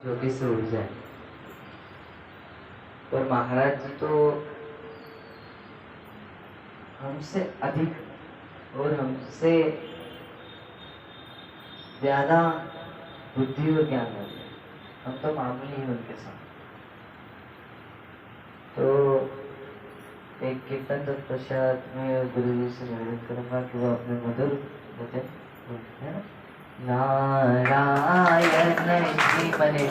छोटी सी ऊर्जा है। पर महाराज जी तो हमसे अधिक और हमसे ज्यादा बुद्धि और ज्ञान वाले हैं। हम तो मामूली हैं उनके साथ। तो एक कीर्तन तत्पश्चात में गुरु जी से निवेदन करूंगा कि वो अपने मधुर वचन बोलते हैं। नारायण श्रीमने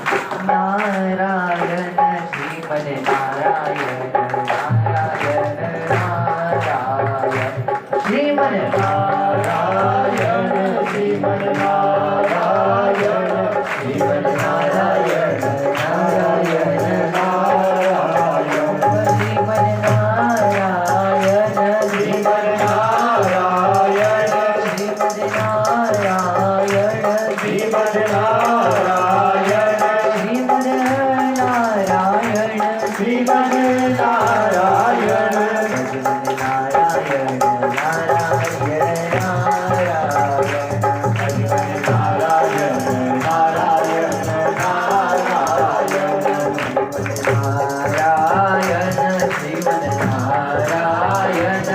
नारायण श्रीमने नारायण नारायण नारायण श्रीमने नारायण श्रीमने नारायण श्रीमने नारायण नारायण नारायण श्रीमने नारायण श्रीमने नारायण श्रीमने नारायण श्रीमद नारायण श्रीमद नारायण श्रीमद नारायण श्रीमद नारायण नारायण नारायण श्रीमद नारायण नारायण नारायण श्रीमद नारायण श्रीमद नारायण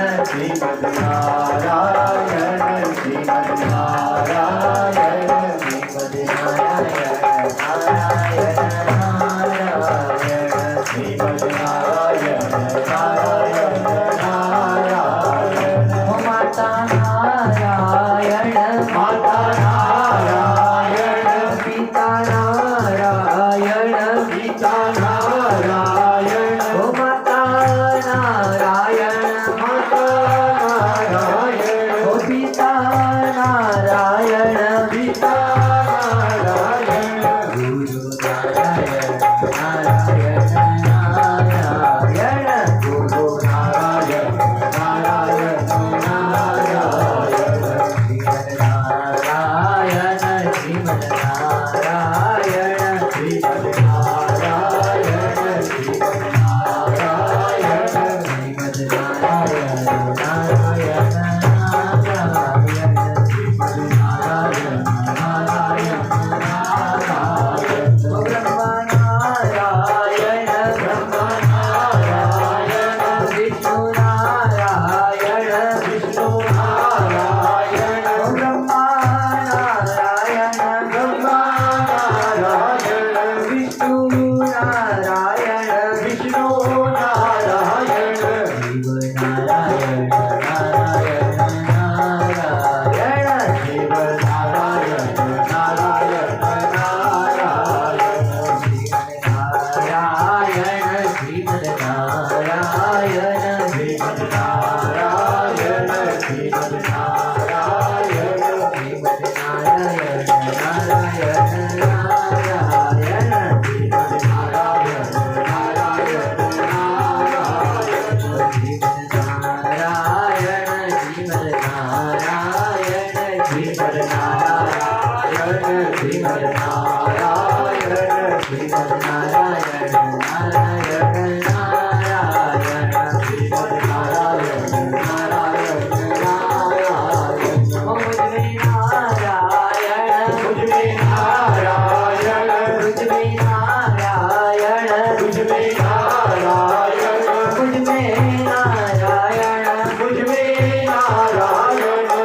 श्रीमद नारायण श्रीमद नारायण नारायण नारायण श्रीमद नारायण नारायण नारायण माता नारायण माता नारायण पिता नारायण पिता नारायण माता नारायण माता नारायण पिता नारायण पिता नारायण गुरु नारायण नारायण नारायण गुरु नारायण नारायण नारायण श्रीमद नारायण श्रीमद नारायण श्रीमद नारायण श्रीमद नारायण नारायण नारायण श्रीमद नारायण नारायण नारायण ब्रह्म नारायण ब्रह्म नारायण विष्णु नारायण विष्णु नारायण ब्रह्म नारायण ब्रह्म नारायण विष्णु नारायण विष्णु नारायण शिव नारायण नारायण नारायण शिव नारायण नारायण नारायण श्रीमद नारायण श्रीमद नारायण श्रीमद नारायण श्रीमद नारायण नारायण नारायण श्रीमद नारायण नारायण नारायण श्रीमद नारायण श्रीमद नारायण श्रीमद नारायण श्रीमद नारायण श्रीमद नारायण नारायण नारायण श्रीमद नारायण नारायण नारायण मुझ में नारायण मुझ में नारायण मुझ में नारायण मुझ में नारायण मुझ में नारायण मुझ में नारायण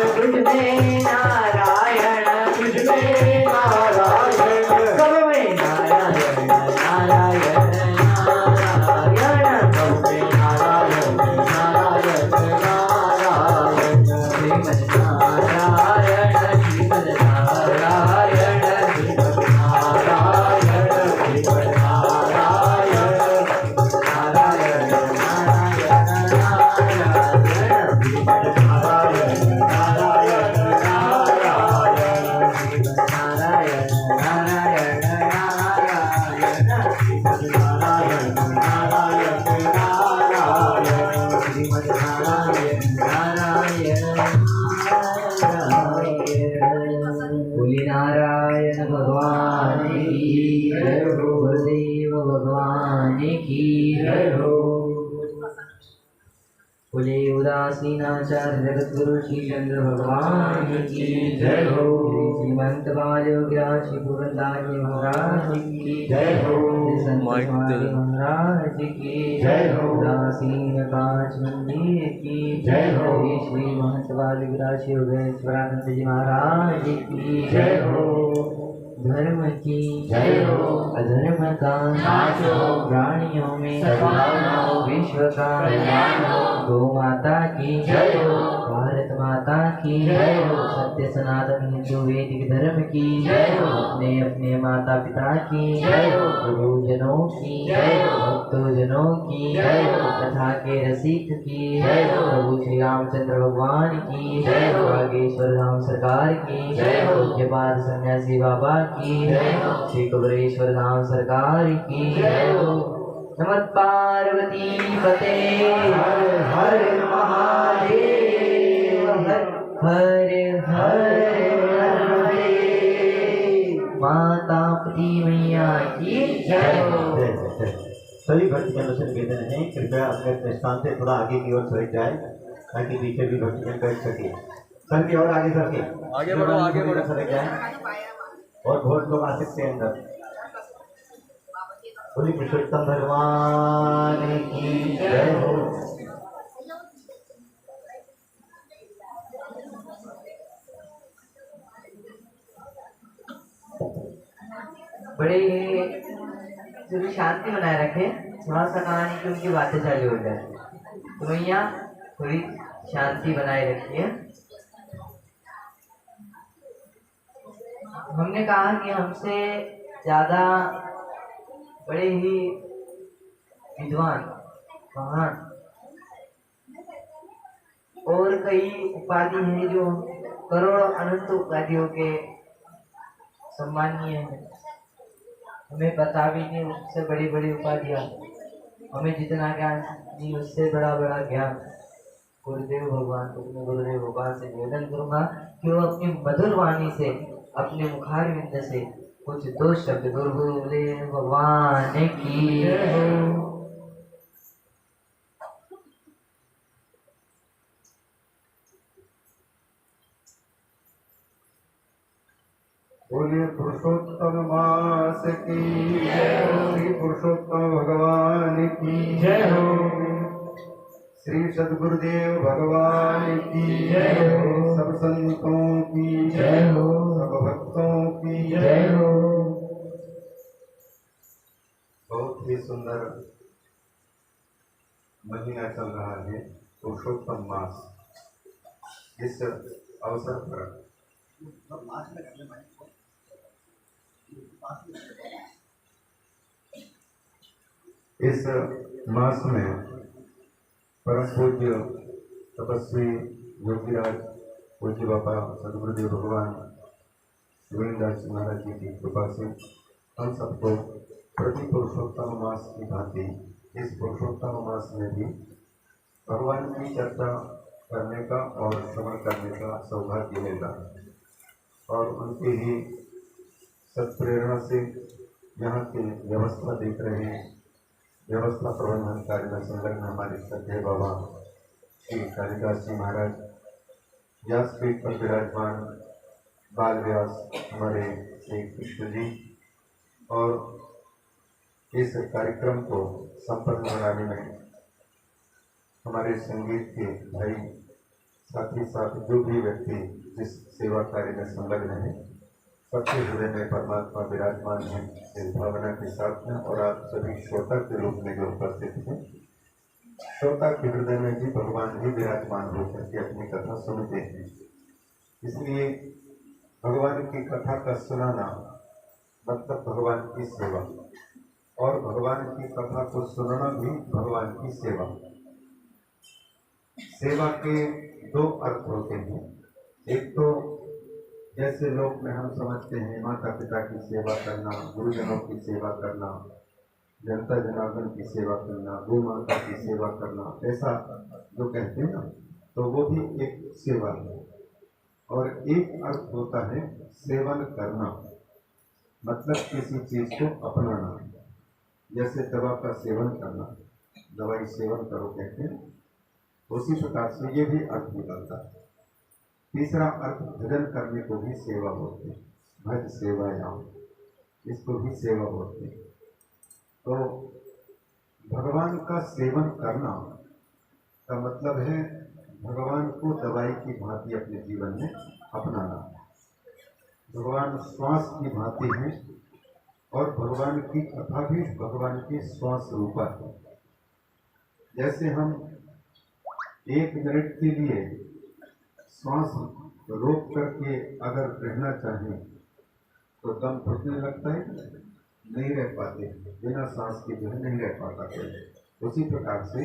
मुझ में नारायण मुझ में नारायण सब में नारायण नारायण नारायण सब में नारायण नारायण नारायण श्रीमद नारायण श्रीमद नारायण श्रीमद नारायण श्रीमद नारायण नारायण नारायण नारायण श्रीमद नारायण नारायण नारायण श्रीमद नारायण नारायण नारायण श्रीमद नारायण नारायण नारायण श्रीमद नारायण नारायण नारायण बोले नारायण भगवान की जय हो गुरुदेव भगवान की जय हो। बोले उदासीनाचार्य जगत गुरु श्री चंद्र भगवान की जय हो। श्रीमंत बालोग्रास पूरनदास महाराज की जय हो। संत महाराज की जय हो। उदासीन कांच मंदिर की जय हो। श्री महंत बालोग्रास योगेश्वरानंद जी महाराज की जय हो। धर्म की जय हो। अधर्म का नाश हो। प्राणियों में सद्भावना हो। विश्व का कल्याण हो। गौ माता की जय हो। भारत माता की जय हो। सत्य सनातन हिंदू वैदिक धर्म की जय हो। अपने अपने माता पिता की जय हो। गुरुजनों की जय हो। भक्तजनों की जय हो। कथा के रसिक की जय हो। प्रभु श्री रामचंद्र भगवान की जय हो। बागेश्वर धाम सरकार की जय हो। पूज्यपाद सन्यासी बाबा की जय हो। श्री कबरेश्वर धाम सरकार की जय हो। नमः पार्वती पते हर हर महादेव हर हर महादेव। माता पति मैया की जय हो। सभी भक्तजन से निवेदन है कृपया अपने अपने स्थान से थोड़ा आगे की ओर सर जाए ताकि पीछे भी भक्तजन बैठ सके। सर की और आगे सर के आगे बढ़ो सर जाए और बहुत लोग आ सकते हैं अंदर। बोली पुरुषोत्तम भगवान की जय हो। बड़े थोड़ी शांति बनाए रखे। थोड़ा सा कहानी की उनकी बातें चालू हो जाए तो भैया थोड़ी शांति बनाए रखिए। हमने कहा कि हमसे ज्यादा बड़े ही विद्वान महान और कई उपाधि हैं जो करोड़ों अनंत उपाधियों के सम्मानीय हैं। हमें पता भी नहीं उससे बड़ी बड़ी उपाधियां। हमें जितना ज्ञान नहीं उससे बड़ा बड़ा ज्ञान गुरुदेव भगवान को। मैं गुरुदेव भगवान से निवेदन करूंगा कि वो अपनी मधुर वाणी से अपने मुखारविंद से कुछ दो शब्द गुरुदेव भगवान की जय हो। बोलिए पुरुषोत्तम मास की जय हो। श्री पुरुषोत्तम भगवान की जय हो। श्री सद्गुरुदेव भगवान की जय हो। सब संतों की जय हो। सब भक्तों की जय हो। बहुत ही सुंदर महीना चल रहा है पुरुषोत्तम मास। इस अवसर पर इस मास में परम पूज्य तपस्वी योगीराज पूज्य बाबा सद्गुरुदेव भगवान गोविंदास महाराज जी की कृपा से हम सबको प्रति पुरुषोत्तम मास की भांति इस पुरुषोत्तम मास में भी भगवान की चर्चा करने का और श्रवण करने का सौभाग्य मिला और उनकी ही सत्प्रेरणा से यहाँ की व्यवस्था देख रहे हैं। व्यवस्था प्रबंधन कार्य में संलग्न हमारे श्रद्धेय बाबा श्री कालिदास जी महाराज, व्यासपीठ पर विराजमान बाल व्यास हमारे श्री कृष्ण जी, और इस कार्यक्रम को संपन्न बनाने में हमारे संगीत के भाई, साथ ही साथ जो भी व्यक्ति जिस सेवा कार्य में संलग्न है, सबके हृदय में परमात्मा विराजमान है इस भावना के साथ में। और आप सभी श्रोता के रूप में जो उपस्थित हैं, श्रोता के हृदय में भी भगवान ही विराजमान होकर के अपनी कथा सुनते हैं। इसलिए भगवान की कथा का सुनाना मतलब भगवान की सेवा, और भगवान की कथा को सुनना भी भगवान की सेवा। सेवा के दो अर्थ होते हैं। एक तो जैसे लोक में हम समझते हैं माता पिता की सेवा करना, गुरुजनों की सेवा करना, जनता जनार्दन की सेवा करना, गौ माता की सेवा करना, ऐसा जो कहते हैं ना, तो वो भी एक सेवा है। और एक अर्थ होता है सेवन करना, मतलब किसी चीज को अपनाना। जैसे दवा का सेवन करना, दवाई सेवन करो कहते हैं, उसी प्रकार से ये भी अर्थ निकलता है। तीसरा अर्थ भजन करने को भी सेवा बोलते हैं, भज सेवायाम, इसको भी सेवा बोलते हैं। तो भगवान का सेवन करना का मतलब है भगवान को दवाई की भांति अपने जीवन में अपनाना। भगवान श्वास की भांति है और भगवान की कथा भी भगवान की श्वास रूपा है। जैसे हम 1 मिनट के लिए श्वास रोक करके अगर रहना चाहें तो दम घुटने लगता है, नहीं रह पाते, बिना सांस के जो है नहीं रह पाता कोई। उसी प्रकार से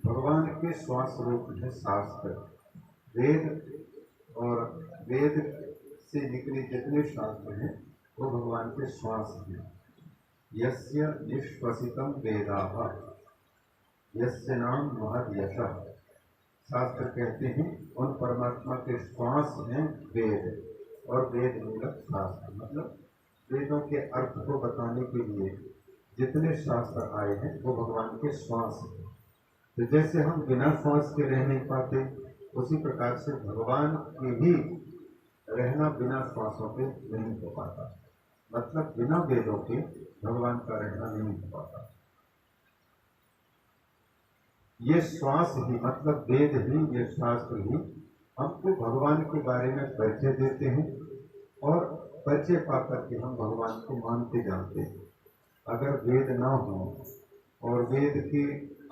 भगवान के श्वास रूप है शास्त्र, वेद, और वेद से निकले जितने शास्त्र हैं वो भगवान के श्वास हैं। यस्य निश्वसितम वेदाः यस्य नाम महद यशः, शास्त्र कहते हैं उन परमात्मा के श्वास हैं वेद, और वेद मूलक शास्त्र मतलब वेदों के अर्थ को बताने के लिए जितने शास्त्र आए हैं वो भगवान के श्वास हैं। तो जैसे हम बिना श्वास के रह नहीं पाते, उसी प्रकार से भगवान के भी रहना बिना श्वासों के नहीं हो पाता, मतलब बिना वेदों के भगवान का रहना नहीं हो पाता। ये श्वास ही मतलब वेद ही, ये शास्त्र ही हमको भगवान के बारे में परिचय देते हैं, और परिचय पाकर के हम भगवान को मानते जानते हैं। अगर वेद ना हो और वेद के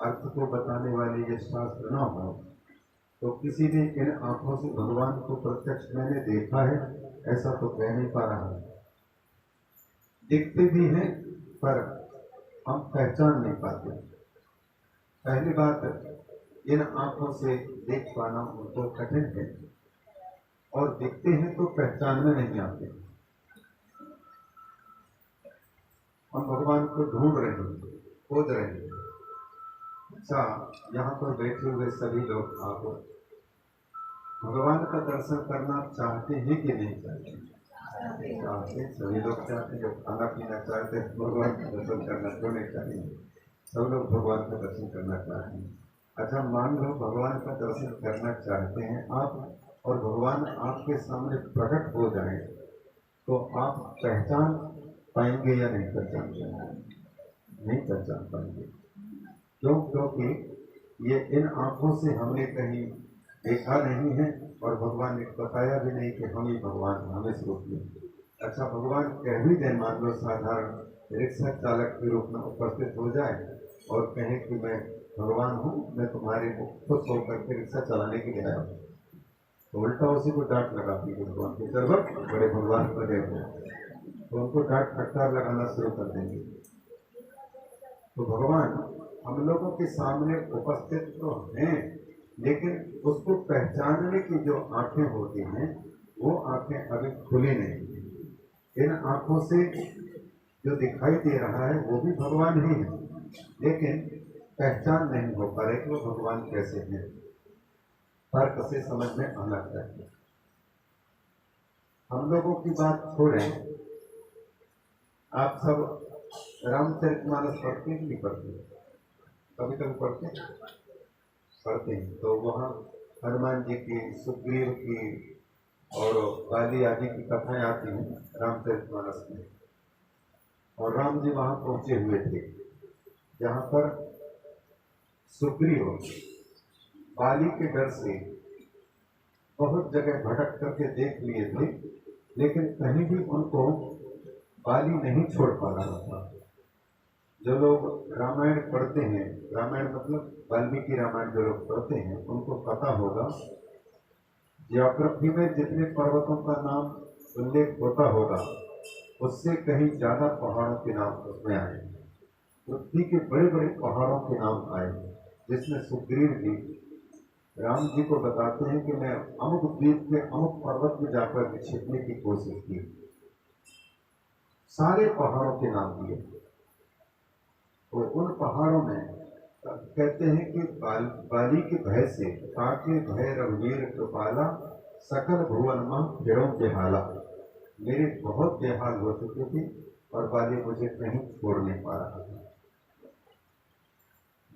अर्थ को बताने वाले ये शास्त्र ना हो तो किसी ने इन आंखों से भगवान को प्रत्यक्ष मैंने देखा है ऐसा तो कह नहीं पा रहा है। दिखते भी हैं पर हम पहचान नहीं पाते। पहली बात, इन आंखों से देख पाना उनको कठिन है, और दिखते हैं तो पहचान में नहीं आते। हम भगवान को ढूंढ रहे हैं, खोज रहे हैं। अच्छा, यहाँ पर बैठे हुए सभी लोग आप भगवान का दर्शन करना चाहते हैं कि नहीं चाहते? चाहते, सभी लोग चाहते। जो खाना पीना चाहते हैं भगवान का दर्शन करना क्यों नहीं चाहिए? सब लोग भगवान का दर्शन करना चाहते हैं। अच्छा, मान लो भगवान का दर्शन करना चाहते हैं आप, और भगवान आपके सामने प्रकट हो जाए तो आप पहचान पाएंगे या नहीं पहचान पाएंगे? नहीं पहचान पाएंगे। क्यों? क्योंकि ये इन आंखों से हमने कहीं देखा नहीं है, और भगवान ने बताया भी नहीं कि हम ही भगवान, हमें स्वरूप में। अच्छा, भगवान कह भी दे, मान लो साधारण रिक्शा चालक के रूप में उपस्थित हो जाए और कहे कि मैं भगवान हूँ, मैं तुम्हारे को खुश होकर के रिक्शा चलाने के लिए आया हूँ, तो उल्टा उसी को डांट लगाती है भगवान के सर्वत बड़े भगवान को देखो, तो उनको डांट फटकार लगाना शुरू कर देंगे। तो भगवान हम लोगों के सामने उपस्थित तो हैं, लेकिन उसको पहचानने की जो आंखें होती हैं वो आंखें अभी खुली नहीं। इन आंखों से जो दिखाई दे रहा है वो भी भगवान ही है, लेकिन पहचान नहीं हो पा रही कि वो भगवान कैसे हैं। तर्क से समझ में आना चाहिए। हम लोगों की बात छोड़ें, आप सब रामचरितमानस पढ़ते कि नहीं पढ़ते? कभी कभी पढ़ते हैं। तो वहाँ हनुमान जी की, सुग्रीव की और बाली आदि की कथाएं आती हैं रामचरितमानस में। और राम जी वहाँ पहुंचे हुए थे जहाँ पर सुग्रीव बाली के डर से बहुत जगह भटक करके देख लिए थे, लेकिन कहीं भी उनको बाली नहीं छोड़ पा रहा था। जो लोग रामायण पढ़ते हैं, रामायण मतलब वाल्मीकि रामायण जो लोग पढ़ते हैं उनको पता होगा, ज्योग्राफी में जितने पर्वतों का नाम उल्लेख होता होगा उससे कहीं ज्यादा पहाड़ों के नाम उसमें आए। पृथ्वी के बड़े बड़े पहाड़ों के नाम आए, जिसमें सुग्रीव जी राम जी को बताते हैं कि मैं अमुक द्वीप के अमुक पर्वत में जाकर छिपने की कोशिश की। सारे पहाड़ों के नाम दिए। तो उन पहाड़ों में कहते हैं कि बाली के भय से काके भय रघुवीर कृपाला सकल भुवन मां फिरों के हाला। मेरे बहुत बेहाल हो चुके थे और बाली मुझे कहीं छोड़ नहीं पा रहा था।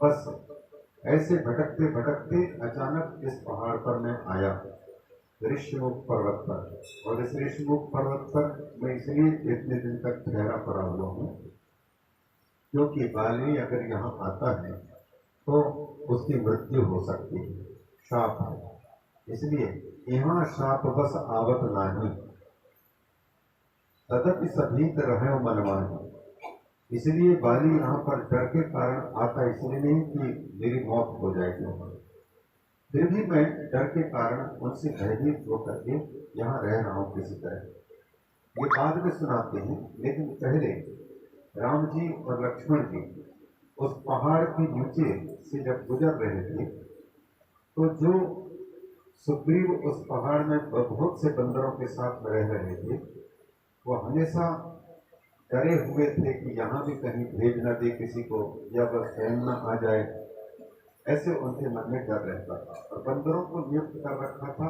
बस ऐसे भटकते भटकते अचानक इस पहाड़ पर मैं आया, ऋषिमुख पर्वत पर। और इस ऋषिमुख पर्वत पर मैं इसलिए इतने दिन तक ठहरा पड़ा हुआ हूँ क्योंकि बाली अगर यहाँ आता है तो उसकी मृत्यु हो सकती है, शाप है। इसलिए यहाँ शाप बस आवत नाही, तदपि सभीत रहे मनमानी। इसलिए बाली यहाँ पर डर के कारण आता इसलिए नहीं कि मेरी मौत हो जाएगी, फिर भी मैं डर के कारण उनसे भयभीत होकर के यहाँ रह रहा हूँ किसी तरह। ये बाद में सुनाते हैं, लेकिन पहले राम जी और लक्ष्मण जी उस पहाड़ के नीचे से जब गुजर रहे थे तो जो सुग्रीव उस पहाड़ में बहुत से बंदरों के साथ रह रहे थे वो हमेशा डरे हुए थे कि यहाँ भी कहीं भेज न दे किसी को, या बस स्वयं न आ जाए, ऐसे उनके मन में डर रहता था। और बंदरों को नियुक्त कर रखा था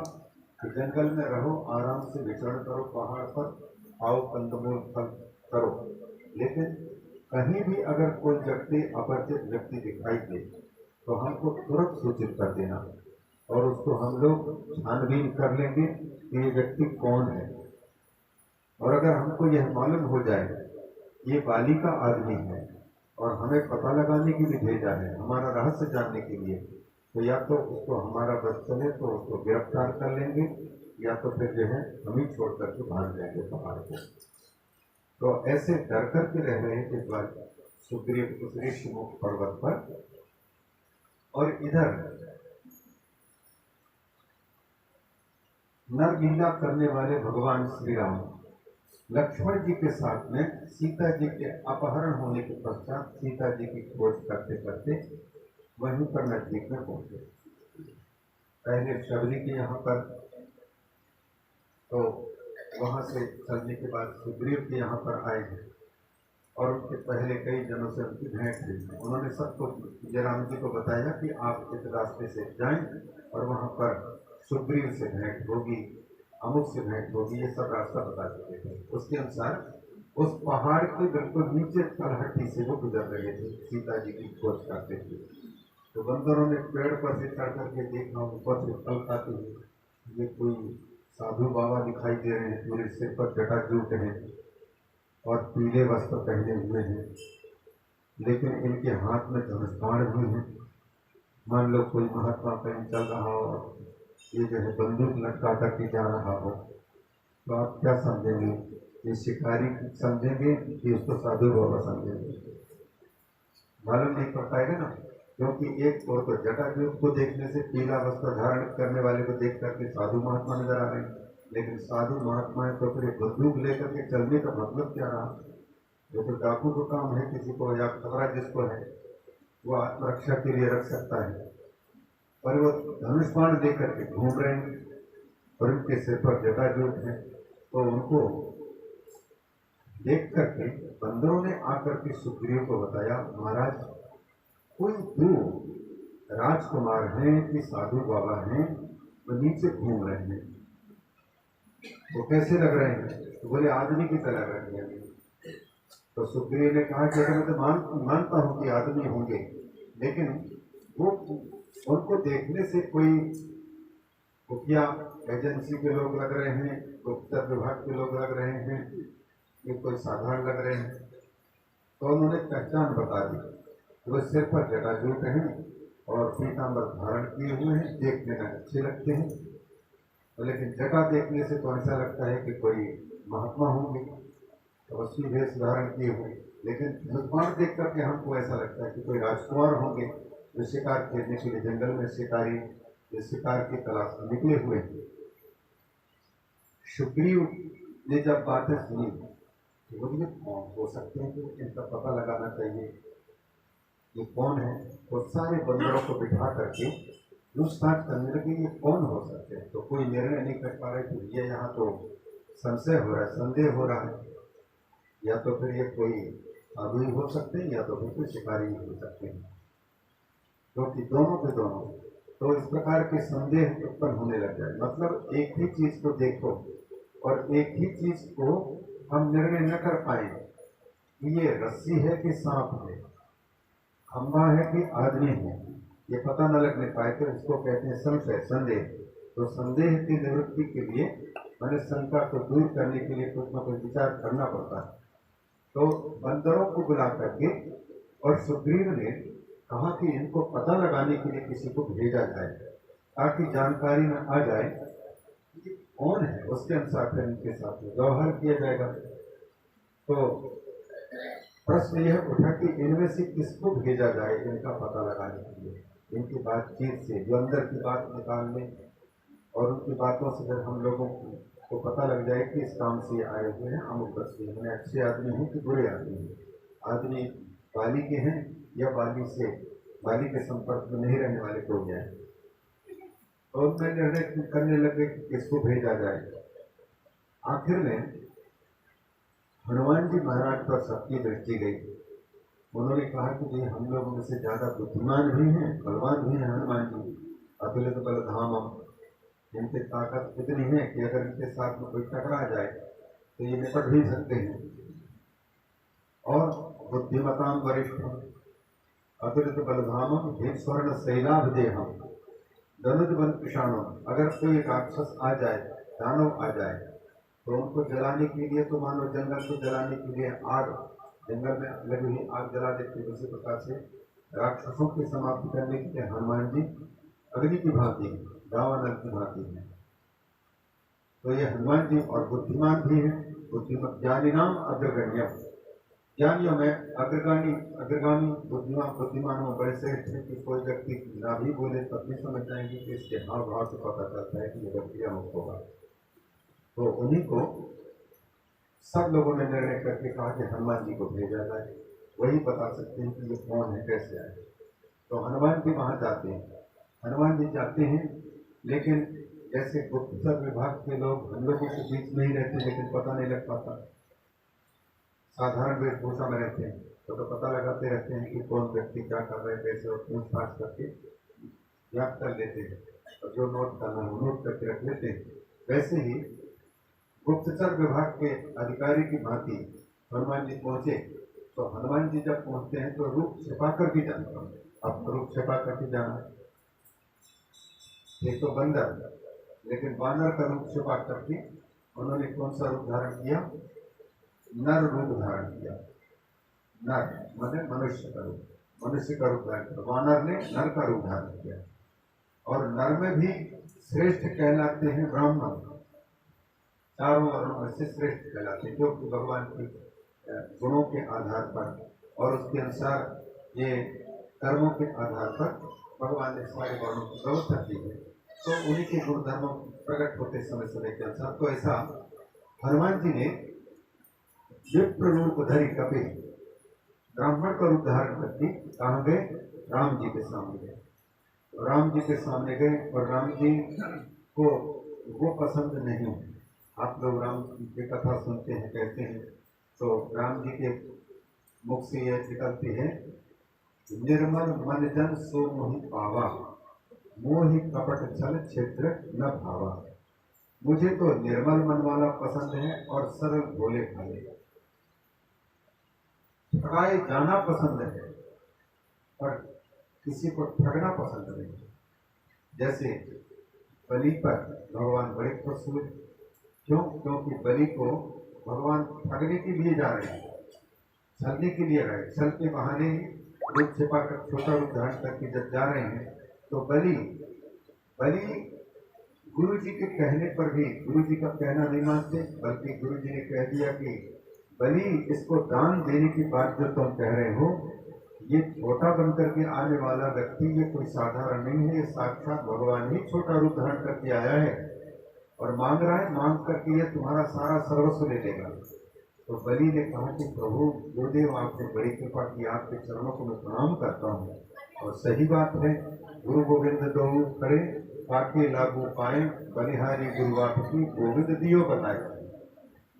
कि जंगल में रहो, आराम से विचरण करो, पहाड़ पर आओ, कंदमूल फल करो, लेकिन कहीं भी अगर कोई व्यक्ति अपरिचित व्यक्ति दिखाई दे तो हमको तुरंत सूचित कर देना और उसको हम लोग छानबीन कर लेंगे कि ये व्यक्ति कौन है। और अगर हमको यह मालूम हो जाए ये बाली का आदमी है और हमें पता लगाने के लिए भेजा है, हमारा रहस्य जानने के लिए, तो या तो उसको हमारा बस चले तो उसको गिरफ्तार कर लेंगे, या तो फिर जो है हम ही छोड़ करके भाग जाएंगे पहाड़ को। तो ऐसे डर करके रह रहे थे सुग्रीव उस ऋषिमुख पर्वत पर। और इधर नरलीला करने वाले भगवान श्री राम लक्ष्मण जी के साथ में सीता जी के अपहरण होने के पश्चात सीता जी की खोज करते करते वहीं पर नजदीक में पहुंचे। पहले शबरी के यहाँ पर, तो वहां से चलने के बाद सुग्रीव के यहाँ पर आए हैं और उनके पहले कई जनों से उनकी भेंट हुई। उन्होंने सबको जयराम जी को बताया कि आप इस रास्ते से जाएं और वहां पर सुग्रीव से भेंट होगी, अमुक से भेंट होगी, ये सब रास्ता बता चुके थे। उसके अनुसार उस पहाड़ के बिल्कुल नीचे तलहटी से वो गुजर रहे थे, सीता जी की खोज करते थे। तो बंदरों ने पेड़ पर से चढ़ करके देखा, ऊपर से फल खाते हुए ये कोई साधु बाबा दिखाई दे रहे हैं, पूरे सिर पर जटाजूट है और पीले वस्त्र पहने हुए हैं, लेकिन इनके हाथ में धनुष बाण भी है। मान लो कोई महात्मा कहीं चल रहा हो, ये जो है बंदूक लटका करके जा रहा हो, तो आप क्या समझेंगे? ये शिकारी समझेंगे कि उसको साधु बाबा समझेंगे? मालूम नहीं पड़ पाएगा ना, क्योंकि एक और तो जटाजूट को देखने से, पीला वस्त्र धारण करने वाले को देख करके साधु महात्मा नजर आ रहे हैं, लेकिन साधु महात्मा है तो फिर बंदूक लेकर के चलने का मतलब क्या रहा? वो तो डाकू का काम है, किसी को या खतरा जिसको है वो आत्मरक्षा के लिए रख सकता है, पर वो धनुष बाण दे करके घूम रहे हैं और उनके सिर पर जटाजूट है। तो उनको देख करके बंदरों ने आकर के सुग्रीव को बताया, महाराज कोई दो राजकुमार हैं कि साधु बाबा हैं, वो नीचे घूम रहे हैं। वो कैसे लग रहे हैं? तो बोले आदमी की तरह लग रहे हैं। तो सुग्रीव ने कहा कि मैं तो मानता हूं कि आदमी होंगे, लेकिन वो उनको देखने से कोई खुफिया एजेंसी के लोग लग रहे हैं, गुप्तचर विभाग के लोग लग रहे हैं, ये कोई साधारण लग रहे हैं। तो उन्होंने पहचान बता दी, वो सिर पर जटाजूट हैं और पीतांबर धारण किए हुए हैं, देखने में अच्छे लगते हैं, लेकिन जटा देखने से तो ऐसा लगता है कि कोई महात्मा होंगे, अवश्य वेश धारण किए हुए, लेकिन धनुष देख करके हमको ऐसा लगता है कि कोई राजकुमार होंगे जो शिकार खेलने के लिए जंगल में शिकारी शिकार की तलाश में निकले हुए हैं। सुग्रीव ने जब बातें सुनी तो बोले कौन हो सकते हैं, तो इनका पता लगाना चाहिए ये कौन है। तो सारे बंदरों को बिठा करके पूछताछ करने लगे, ये कौन हो सकते हैं। तो कोई निर्णय नहीं कर पा रहे थे, ये यहाँ तो संशय हो रहा है, संदेह हो रहा है, या तो फिर ये कोई आदमी हो सकते हैं या तो फिर कोई शिकारी हो सकते हैं, क्योंकि दोनों के दोनों। तो इस प्रकार के संदेह उत्पन्न होने लग जाए। मतलब एक ही चीज को देखो और एक ही चीज को हम निर्णय न कर पाए कि ये रस्सी है कि सांप है, खंभा है कि आदमी है, ये पता न लगने पाए थे, उसको कहते हैं संशय, संदेह। तो संदेह की निवृत्ति के लिए मैंने शंका को दूर करने के लिए कुछ न कुछ विचार करना पड़ता है। तो बंदरों को बुला करके और सुग्रीव ने कहा कि इनको पता लगाने के लिए किसी को भेजा जाए ताकि जानकारी में आ जाए कि कौन है, उसके अनुसार फिर इनके साथ व्यवहार किया जाएगा। तो प्रश्न यह उठा कि इनमें से किसको भेजा जाए इनका पता लगाने के लिए, इनकी बातचीत से जो अंदर की बात निकालने और उनकी बातों से जब हम लोगों को पता लग जाए कि इस काम से आए हुए हैं, अमुक व्यक्ति हैं, अच्छे आदमी हैं कि बुरे आदमी हैं, आदमी बाली के हैं या बाली के संपर्क में नहीं रहने वाले कोई हैं। और मैं निर्णय करने लगे कि किसको भेजा जाए। आखिर में हनुमान जी महाराज पर सबकी दृष्टि गई। उन्होंने कहा कि जी हम लोगों में से ज्यादा बुद्धिमान भी हैं, बलवान भी हैं हनुमान जी, अतुलित बलधामम, इनकी ताकत इतनी है कि अगर इनके साथ में कोई टकरा जाए तो ये निपट भी सकते हैं। और बुद्धिमताम वरिष्ठ अतुलित बलधामम हे स्वर्ण शैलाभदेहम धनुज बल पिशाणम, अगर कोई राक्षस आ जाए, दानव आ जाए तो उनको जलाने के लिए, तो मानो जंगल को जलाने के लिए आग, जंगल में लगी हुई आग जला देते, उसी प्रकार से राक्षसों की समाप्ति करने के लिए हनुमान जी अग्नि की भांति, दावानल की भांति है। तो ये हनुमान जी और बुद्धिमान भी हैं, बुद्धिमान ज्ञानी नाम अग्रगण्य, ज्ञानियों में अग्रगामी बुद्धिमानों में बड़े श्रेष्ठ है कि कोई व्यक्ति ना भी बोले तब भी समझ जाएंगे कि इसके हाव भाव से पता चलता है कि ये व्यक्ति अमुक होगा। तो उन्हीं को सब लोगों ने निर्णय करके कहा कि हनुमान जी को भेजा जाए, वही बता सकते हैं कि ये कौन है, कैसे आए। तो हनुमान जी वहां जाते हैं। हनुमान जी जाते हैं, लेकिन जैसे गुप्तचर विभाग के लोग हम लोगों के बीच में ही रहते हैं, लेकिन पता नहीं लग पाता, साधारण वेशभूषा में रहते हैं तो पता लगाते रहते हैं कि कौन व्यक्ति क्या कर रहे हैं, कैसे, और पूछताछ करके याद कर लेते हैं और जो नोट करना है वो नोट करके रख लेते हैं। वैसे ही गुप्तचर विभाग के अधिकारी की भांति हनुमान जी पहुंचे। तो हनुमान जी जब पहुंचते हैं तो रूप छिपा कर भी जाना, अब रूप छिपा करके जाना, एक तो बंदर, लेकिन बानर का रूप छिपा करके उन्होंने कौन सा रूप धारण किया, नर रूप धारण किया। नर माने मनुष्य का रूप, मनुष्य का रूप धारण किया। वानर ने नर का रूप धारण किया। और नर में भी श्रेष्ठ कहलाते हैं ब्राह्मण, चारों वर्णों में से श्रेष्ठ कहलाते हैं, जो भगवान के गुणों के आधार पर और उसके अनुसार ये कर्मों के आधार पर भगवान ने सारे वर्णों की व्यवस्था की है। तो उन्हीं के गुण धर्मों प्रकट होते समय समय के अनुसार। तो ऐसा हनुमान जी ने विप्र रूप धरी कपिल, ब्राह्मण का रूप धारण करके कहाँ गए, राम जी के सामने गए। राम जी के सामने गए और राम जी को वो पसंद नहीं। आप लोग राम की कथा सुनते हैं, कहते हैं, तो राम जी के मुख से यह निकलती है, निर्मल मन जन सो मोहि पावा, मोहि कपट छल क्षेत्र न भावा। मुझे तो निर्मल मन वाला पसंद है और सरल भोले भाले, ठगाए जाना पसंद है और किसी को ठगना पसंद नहीं। जैसे बलि पर भगवान बड़े खुश हुए, क्यों? क्योंकि बलि को भगवान ठगने के लिए जा रहे हैं, छलने के लिए रहे, छल के बहाने रूप छिपा कर छोटा रूप धारण करके जब जा रहे हैं तो बलि गुरु जी के कहने पर भी, गुरु जी का कहना नहीं मानते, बल्कि गुरु जी ने कह दिया कि बलि इसको दान देने की बात जो तुम कह रहे हो, ये छोटा बनकर के आने वाला व्यक्ति ये कोई साधारण नहीं है, ये साक्षात भगवान ही छोटा रूप धारण करके आया है और मांग रहा है, मांग करके ये तुम्हारा सारा सर्वस्व ले लेगा। तो बलि ने कहा कि प्रभु गुरुदेव आपने बड़ी कृपा की, आपके चरणों को मैं प्रणाम करता हूँ। और सही बात है, गुरु गोविंद दो खड़े पाके लागू पाए, बलिहारी गुरुवाप की गोविंद दियो बताए।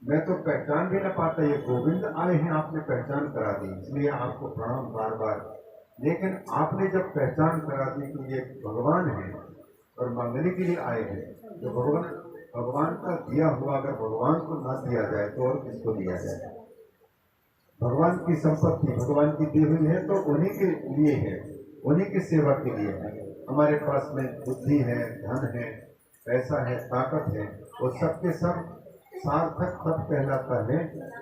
मैं तो पहचान भी न पाता, ये गोविंद आए हैं, आपने पहचान करा दी, इसलिए आपको प्रणाम बार बार। लेकिन आपने जब पहचान करा दी कि ये भगवान है और मांगने के लिए आए हैं, तो भगवान का दिया हुआ अगर भगवान को ना दिया जाए तो और किसको दिया जाए? भगवान की संपत्ति भगवान की दी हुई है तो उन्हीं के लिए है, उन्हीं की सेवा के लिए है। हमारे पास में बुद्धि है, धन है, पैसा है, ताकत है, वो सबके सब सार्थक तब कहलाता है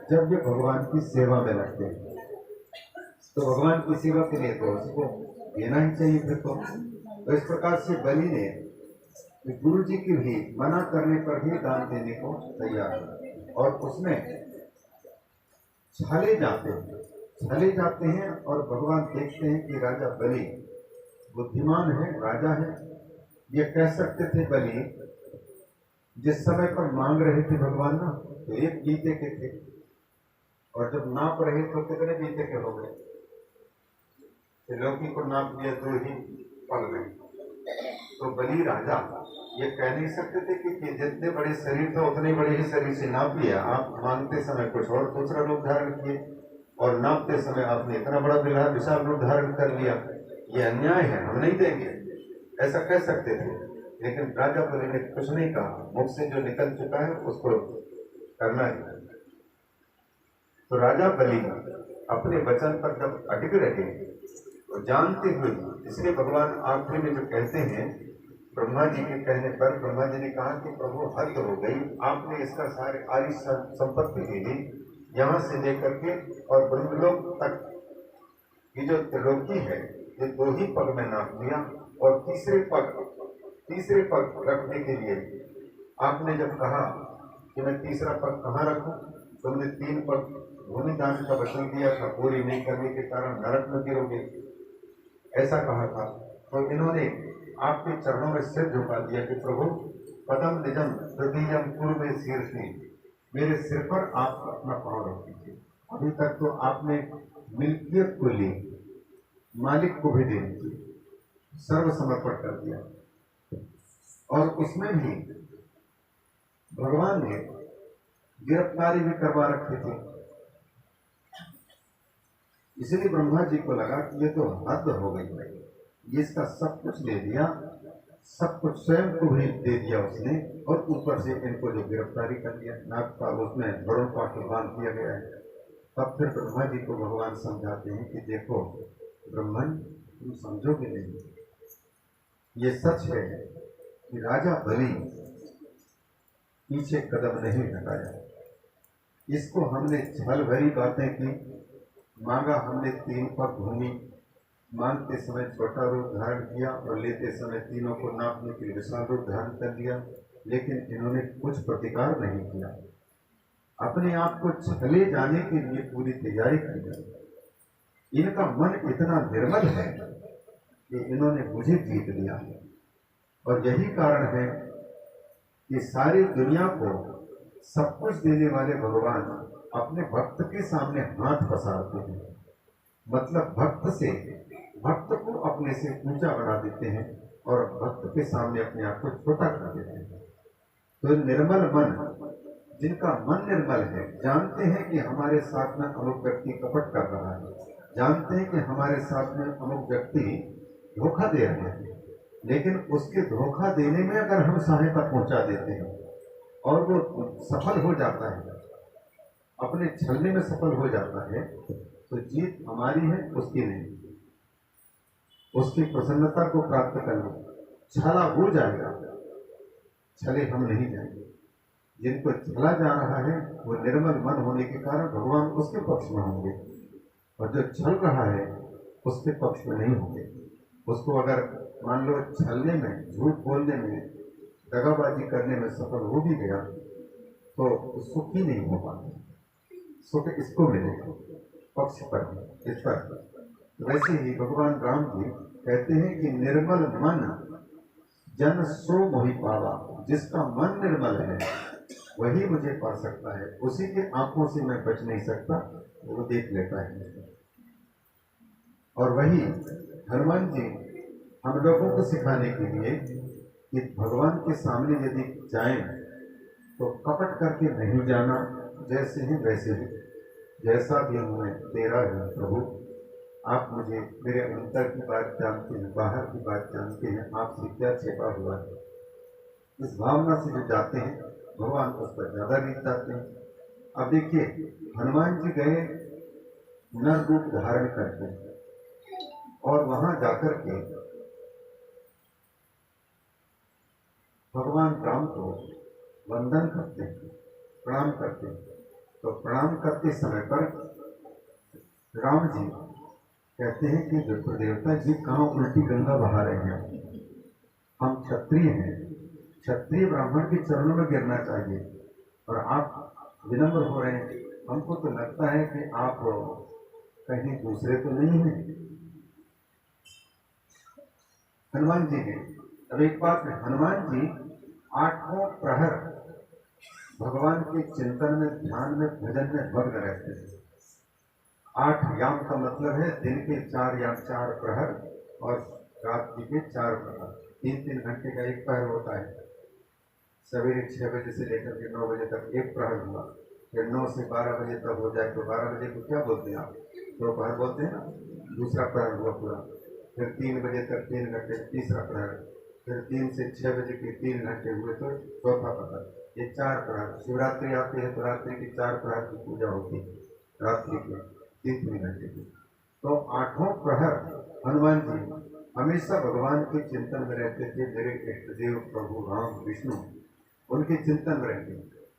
जब ये भगवान की सेवा में लगते हैं। तो भगवान की सेवा के लिए तो उसको देना ही चाहिए फिर तो इस प्रकार से बलि ने गुरु जी की भी मना करने पर भी दान देने को तैयार है और उसमें छले जाते हैं और भगवान देखते हैं कि राजा बलि बुद्धिमान है, राजा है। ये कह सकते थे बलि जिस समय पर मांग रहे थे भगवान ना, तो एक बीते के थे और जब नाप रहे तो कितने बीते के हो गए। लौकी को नाप दिया 2 ही पल में। तो बलि राजा ये कह नहीं सकते थे कि जितने बड़े शरीर थे उतने बड़े ही शरीर से नाप लिया। आप मांगते समय कुछ और दूसरा रूप धारण किए और नापते समय आपने इतना बड़ा विशाल रूप धारण कर लिया। ये अन्याय है, हम नहीं देंगे, ऐसा कह सकते थे। लेकिन राजा बलि ने कुछ नहीं कहा, मुख से जो निकल चुका है उसको करना है। तो राजा बलि अपने वचन पर जब अटक रहे तो जानते हुए, इसलिए भगवान आखिरी में जो कहते हैं ब्रह्मा जी के कहने पर, ब्रह्मा जी ने कहा कि प्रभु हद हो गई, आपने इसका सारे आरी संपत्ति दे दी यहाँ से लेकर के और ब्रह्मलोक तक की जो त्रिलोकी है ये 2 ही पग में नाप दिया। और तीसरे पग रखने के लिए आपने जब कहा कि मैं तीसरा पग कहाँ रखूं, तुमने 3 पग भूमि दान का वचन दिया था, पूरी नहीं करने के कारण नरक में गिरोगे, ऐसा कहा था। तो इन्होंने आपके चरणों में सिर झुका दिया कि प्रभु पदम निजम तृतीयम पूर्व शीर्षे, मेरे सिर पर आप अपना पांव रख दीजिए। अभी तक तो आपने मिल्कियत को ली, मालिक को भी दे दी, सर्वसमर्पण कर दिया। और उसमें भी भगवान ने गिरफ्तारी भी करवा रखे थे। इसलिए ब्रह्मा जी को लगा कि ये तो हद हो गई है, ये इसका सब कुछ ले दिया, सब कुछ स्वयं को भी दे दिया उसने, और ऊपर से इनको जो गिरफ्तारी कर लिया, नाक का उसमें बड़ों का कुर्बान किया गया है। तब फिर ब्रह्मा जी को भगवान समझाते हैं कि देखो ब्रह्मन, तुम समझोगे नहीं, ये सच है कि राजा बलि पीछे कदम नहीं हटाया। इसको हमने छल भरी बातें की, मांगा हमने 3 पग भूमि, मांगते समय छोटा रूप धारण किया और लेते समय तीनों को नापने के लिए विशाल रूप धारण कर लिया, लेकिन इन्होंने कुछ प्रतिकार नहीं किया। अपने आप को छले जाने के लिए पूरी तैयारी की। इनका मन इतना निर्मल है कि इन्होंने मुझे जीत लिया, और यही कारण है कि सारी दुनिया को सब कुछ देने वाले भगवान अपने भक्त के सामने हाथ पसारते हैं। मतलब भक्त को अपने से ऊंचा बना देते हैं और भक्त के सामने अपने आप को छोटा कर देते हैं। तो निर्मल मन, जिनका मन निर्मल है, जानते हैं कि हमारे साथ में अमुक व्यक्ति कपट कर रहा है, जानते हैं कि हमारे साथ में अमुक व्यक्ति धोखा दे रहे हैं, लेकिन उसके धोखा देने में अगर हम सहायता पहुंचा देते हैं और वो सफल हो जाता है, अपने छलने में सफल हो जाता है, तो जीत हमारी है, उसकी नहीं। उसकी प्रसन्नता को प्राप्त कर लो, छला हो जाएगा, छले हम नहीं जाएंगे। जिनको छला जा रहा है वो निर्मल मन होने के कारण भगवान उसके पक्ष में होंगे, और जो छल रहा है उसके पक्ष में नहीं होंगे। उसको अगर मान लो छलने में, झूठ बोलने में, दगाबाजी करने में सफल हो भी गया तो सुख ही नहीं हो पाता। सुख इसको मिलेगा पक्ष पर, इस पर। वैसे ही भगवान राम जी कहते हैं कि निर्मल मन जन सो मोहि पावा, जिसका मन निर्मल है वही मुझे पा सकता है, उसी के आंखों से मैं बच नहीं सकता, वो देख लेता है। और वही हनुमान जी हम लोगों को सिखाने के लिए कि भगवान के सामने यदि जाएं तो कपट करके नहीं जाना, जैसे ही वैसे ही, जैसा भी हूँ मैं तेरा है प्रभु, आप मुझे मेरे अंतर की बात जानते हैं, बाहर की बात जानते हैं, आपसे क्या छिपा हुआ है। इस भावना से जो जाते हैं भगवान उस पर ज्यादा बीत जाते हैं। अब देखिए हनुमान जी गए नर रूप धारण करके, और वहां जाकर के भगवान राम को वंदन करते हैं, प्रणाम करते हैं। तो प्रणाम करते समय पर राम जी कहते हैं कि विप्र देवता जी कहाँ उल्टी गंगा बहा रहे हैं, हम क्षत्रिय हैं, क्षत्रिय ब्राह्मण के चरणों में गिरना चाहिए और आप विनम्र हो रहे हैं। हमको तो लगता है कि आप कहीं दूसरे तो नहीं हैं। हनुमान जी ने अब एक बात है, हनुमान जी 8 प्रहर भगवान के चिंतन में, ध्यान में, भजन में भग्न रहते थे। 8 याम का मतलब है दिन के 4 याम, 4 प्रहर, और रात्रि के 4 प्रहर। 3-3 घंटे का एक प्रहर होता है। सवेरे 6 बजे से लेकर के 9 बजे तक एक प्रहर हुआ, फिर 9 से 12 बजे तक हो जाए तो 12 बजे को क्या बोलते हैं आप, दोपहर बोलते हैं ना, दूसरा प्रहर हुआ पूरा। फिर 3 बजे तक 3 घंटे तीसरा प्रहर, फिर 3 से 6 बजे के 3 घंटे हुए तो चौथा प्रहर। ये 4 प्रहर। शिवरात्रि आती है तो रात्रि की 4 प्रहर की पूजा होती है, रात्रि के 3-3 घंटे की। तो 8 प्रहर हनुमान जी हमेशा भगवान के चिंतन में रहते थे। मेरे इष्ट देव प्रभु राम विष्णु उनके चिंतन में रहते,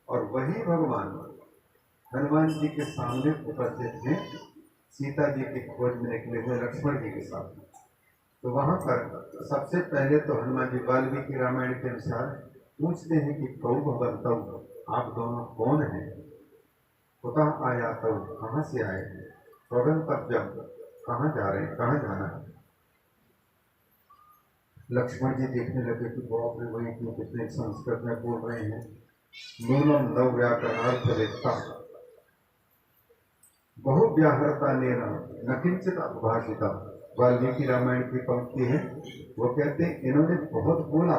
और वही भगवान हनुमान जी के सामने उपस्थित हैं, सीता जी की खोज में निकले हुए लक्ष्मण जी के साथ। तो वहां पर सबसे पहले तो हनुमान जी वाल्मीकि रामायण के अनुसार पूछते हैं कि कौ भगवंतौ, आप दोनों कौन हैं, कुतः आया तो, कहाँ से आए हैं, स्वगन तब्जम, कहाँ जा रहे हैं, कहाँ जाना है। लक्ष्मण जी देखने लगे कि बाप रे, वही क्यों कितने संस्कृत में बोल रहे हैं, नूनम नव व्याकरणार्थ वेत्ता बहु व्याहरता नेना न किंचित अपभाषिता। वाल्मीकि रामायण की पंक्ति है, वो कहते हैं इन्होंने बहुत बोला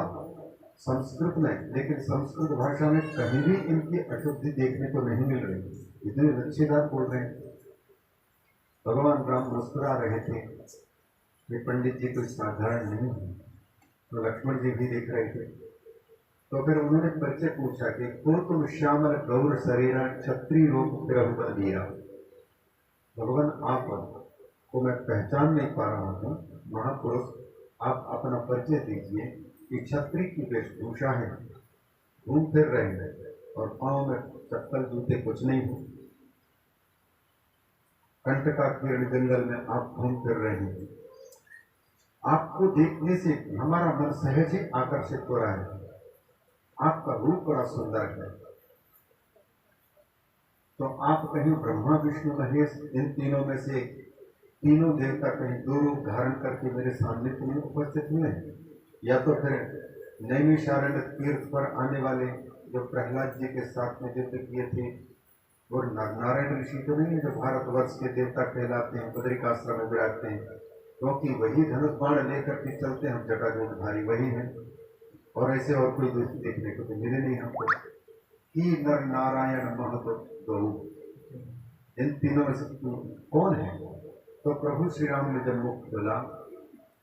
संस्कृत में, लेकिन संस्कृत भाषा में कहीं भी इनकी अशुद्धि देखने को नहीं मिल रही, इतने अच्छे बात बोल रहे हैं। भगवान राम मुस्कुरा रहे थे, ये पंडित जी कोई साधारण नहीं है। तो लक्ष्मण जी भी देख रहे थे। तो फिर उन्होंने परिचय पूछा कि को तुम श्यामल गौर शरीरा क्षत्रिय रूप ग्रह दिया। भगवान आप को मैं पहचान नहीं पा रहा हूँ, महापुरुष आप अपना परिचय दीजिए कि क्षत्रिय की वेशभूषा है, घूम फिर रहे हैं और पांव में चप्पल जूते कुछ नहीं हो, कंठ का किरण जंगल में आप घूम फिर रहे हैं। आपको देखने से हमारा मन सहज ही आकर्षित हो रहा है, आपका रूप बड़ा सुंदर है। तो आप कहीं ब्रह्मा विष्णु महेश इन तीनों में से तीनों देवता कहीं 2 रूप धारण करके मेरे सामने तो नहीं उपस्थित हुए, या तो फिर नैमिषारण्य तीर्थ पर आने वाले जो प्रहलाद जी के साथ में युद्ध किए थे वो नारायण ऋषि तो नहीं है जो भारतवर्ष के देवता कहलाते हैं, बद्रिकाश्रम में विराजते हैं, क्योंकि वही धनुष बाण लेकर के चलते हम जटाजूटधारी वही हैं, और ऐसे और कोई दोस्त देखने को तो मिले नहीं हमको। कि नर नारायण महतो दो, इन तीनों में से कौन है। तो प्रभु श्री राम ने जब मुख बोला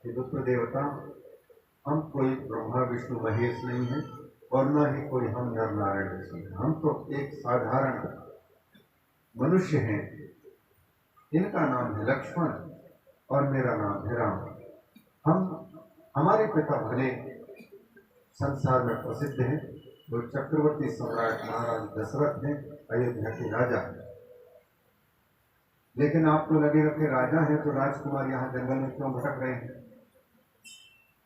कि विप्र देवता, हम कोई ब्रह्मा विष्णु महेश नहीं है और न ही कोई हम नर नारायण ऋषि हैं, हम तो एक साधारण मनुष्य हैं। इनका नाम है लक्ष्मण और मेरा नाम है राम। हमारे पिता भले संसार में प्रसिद्ध हैं, वो चक्रवर्ती सम्राट महाराज दशरथ हैं, अयोध्या के राजा हैं। लेकिन आपको लगेगा कि राजा हैं तो राजकुमार यहाँ जंगल में क्यों भटक रहे हैं।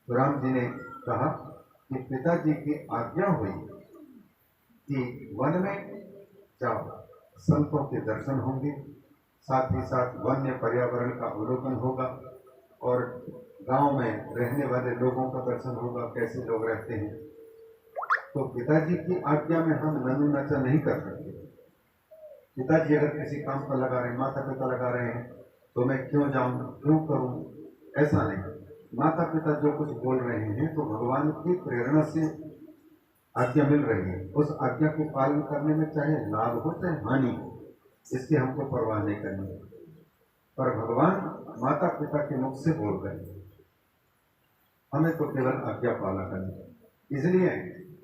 तो राम जी ने कहा कि पिताजी की आज्ञा हुई कि वन में जाओ, संतों के दर्शन होंगे, साथ ही साथ वन्य पर्यावरण का अवलोकन होगा और गांव में रहने वाले लोगों का दर्शन होगा, कैसे लोग रहते हैं। तो पिताजी की आज्ञा में हम ननु नचा नहीं कर सकते। पिताजी अगर किसी काम पर लगा रहे हैं, माता पिता लगा रहे हैं, तो मैं क्यों जाऊं, क्यों करूं, ऐसा नहीं। माता पिता जो कुछ बोल रहे हैं तो भगवान की प्रेरणा से आज्ञा मिल रही है, उस आज्ञा के पालन करने में चाहे लाभ हो चाहे हानि हो, इसकी हमको परवाह नहीं करनी। पर भगवान माता पिता के मुख से बोल रहे हैं, हमें तो केवल आज्ञा पालन करनी। इसलिए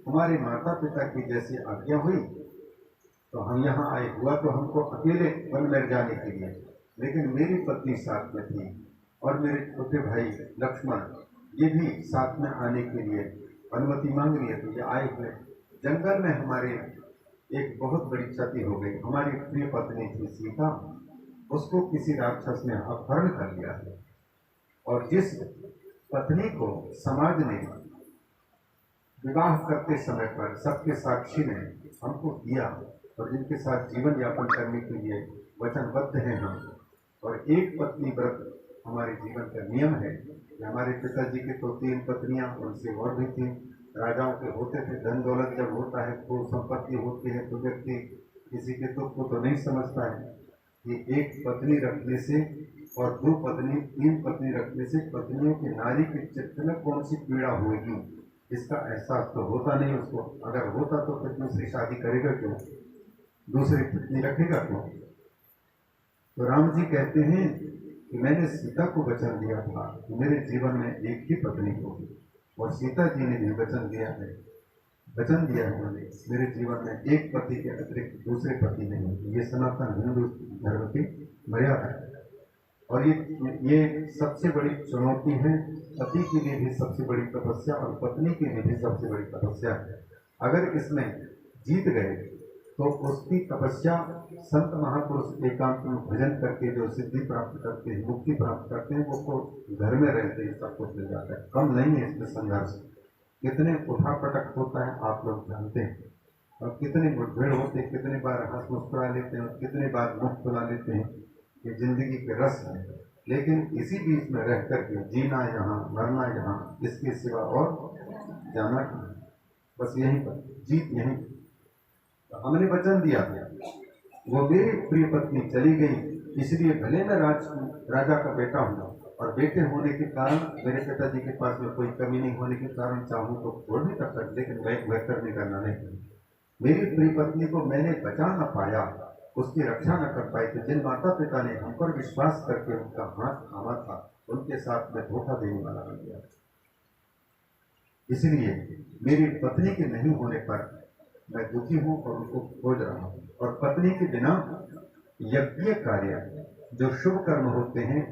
हमारे माता पिता की जैसी आज्ञा हुई तो हम यहाँ आए। हुआ तो हमको अकेले वन में जाने के लिए, लेकिन मेरी पत्नी साथ में थी और मेरे छोटे भाई लक्ष्मण ये भी साथ में आने के लिए अनुमति मांग रही है। तो ये आए हुए जंगल में हमारे एक बहुत बड़ी क्षति हो गई। हमारी प्रिय पत्नी थी सीता, उसको किसी राक्षस ने अपहरण कर लिया है। और जिस पत्नी को समाज ने विवाह करते समय पर सबके साक्षी ने हमको दिया और जिनके साथ जीवन यापन करने के लिए वचनबद्ध हैं हम, और एक पत्नी व्रत हमारे जीवन का नियम है। हमारे पिताजी के तो 3 पत्नियां, उनसे और भी थी, राजाओं के होते थे। धन दौलत जब होता है तो संपत्ति होती है तो व्यक्ति किसी के दुख को तो नहीं समझता है कि एक पत्नी रखने से और 2 पत्नी 3 पत्नी रखने से पत्नियों की नारी के चित्त में कौन सी पीड़ा होगी, इसका एहसास तो होता नहीं उसको। अगर होता तो फिर दूसरी शादी करेगा क्यों, दूसरी पत्नी रखेगा क्यों। तो राम जी कहते हैं कि मैंने सीता को वचन दिया था कि मेरे जीवन में एक ही पत्नी होगी, और सीता जी ने भी वचन दिया है, उन्होंने मेरे जीवन में एक पति के अतिरिक्त दूसरे पति नहीं होते। ये सनातन हिंदू धर्म की मर्यादा है, और ये सबसे बड़ी चुनौती है। पति के लिए भी सबसे बड़ी तपस्या और पत्नी के लिए भी सबसे बड़ी तपस्या है। अगर इसमें जीत गए तो उसकी तपस्या संत महापुरुष एकांत में भजन करके जो सिद्धि प्राप्त करते हैं, मुक्ति प्राप्त करते हैं, वो घर में रहते हैं सब कुछ मिल जाता है। कम नहीं है इसमें संघर्ष, कितने उठापटक होता है आप लोग जानते हैं, और कितने मुठभेड़ होते हैं, कितने बार हंस मुस्कुरा लेते हैं और कितने बार मुख खुला लेते हैं। ये जिंदगी के रस है, लेकिन इसी बीच में रह करके जीना यहाँ, मरना यहाँ, इसके सिवा और जाना कहाँ, बस यहीं पर जीत यहीं। तो हमने वचन दिया था, वो मेरी प्रिय पत्नी चली गई, इसलिए भले मैं राजा का बेटा हूँ और बेटे होने के कारण मेरे पिताजी के पास में कोई कमी नहीं होने के कारण चाहूँ तो छोड़ भी कर सकते, लेकिन मैं वह करने का नहीं। मेरी प्रिय पत्नी को मैंने बचा न पाया, उसकी रक्षा न कर पाई, तो जिन माता पिता ने हम पर विश्वास करके उनका हाथ थामा था, उनके साथ में धोखा देने वाला बन गया। इसलिए मेरी पत्नी के नहीं होने पर मैं दुखी हूँ और उनको खोज रहा हूँ। और पत्नी के बिना यज्ञ कार्य जो शुभ कर्म होते हैं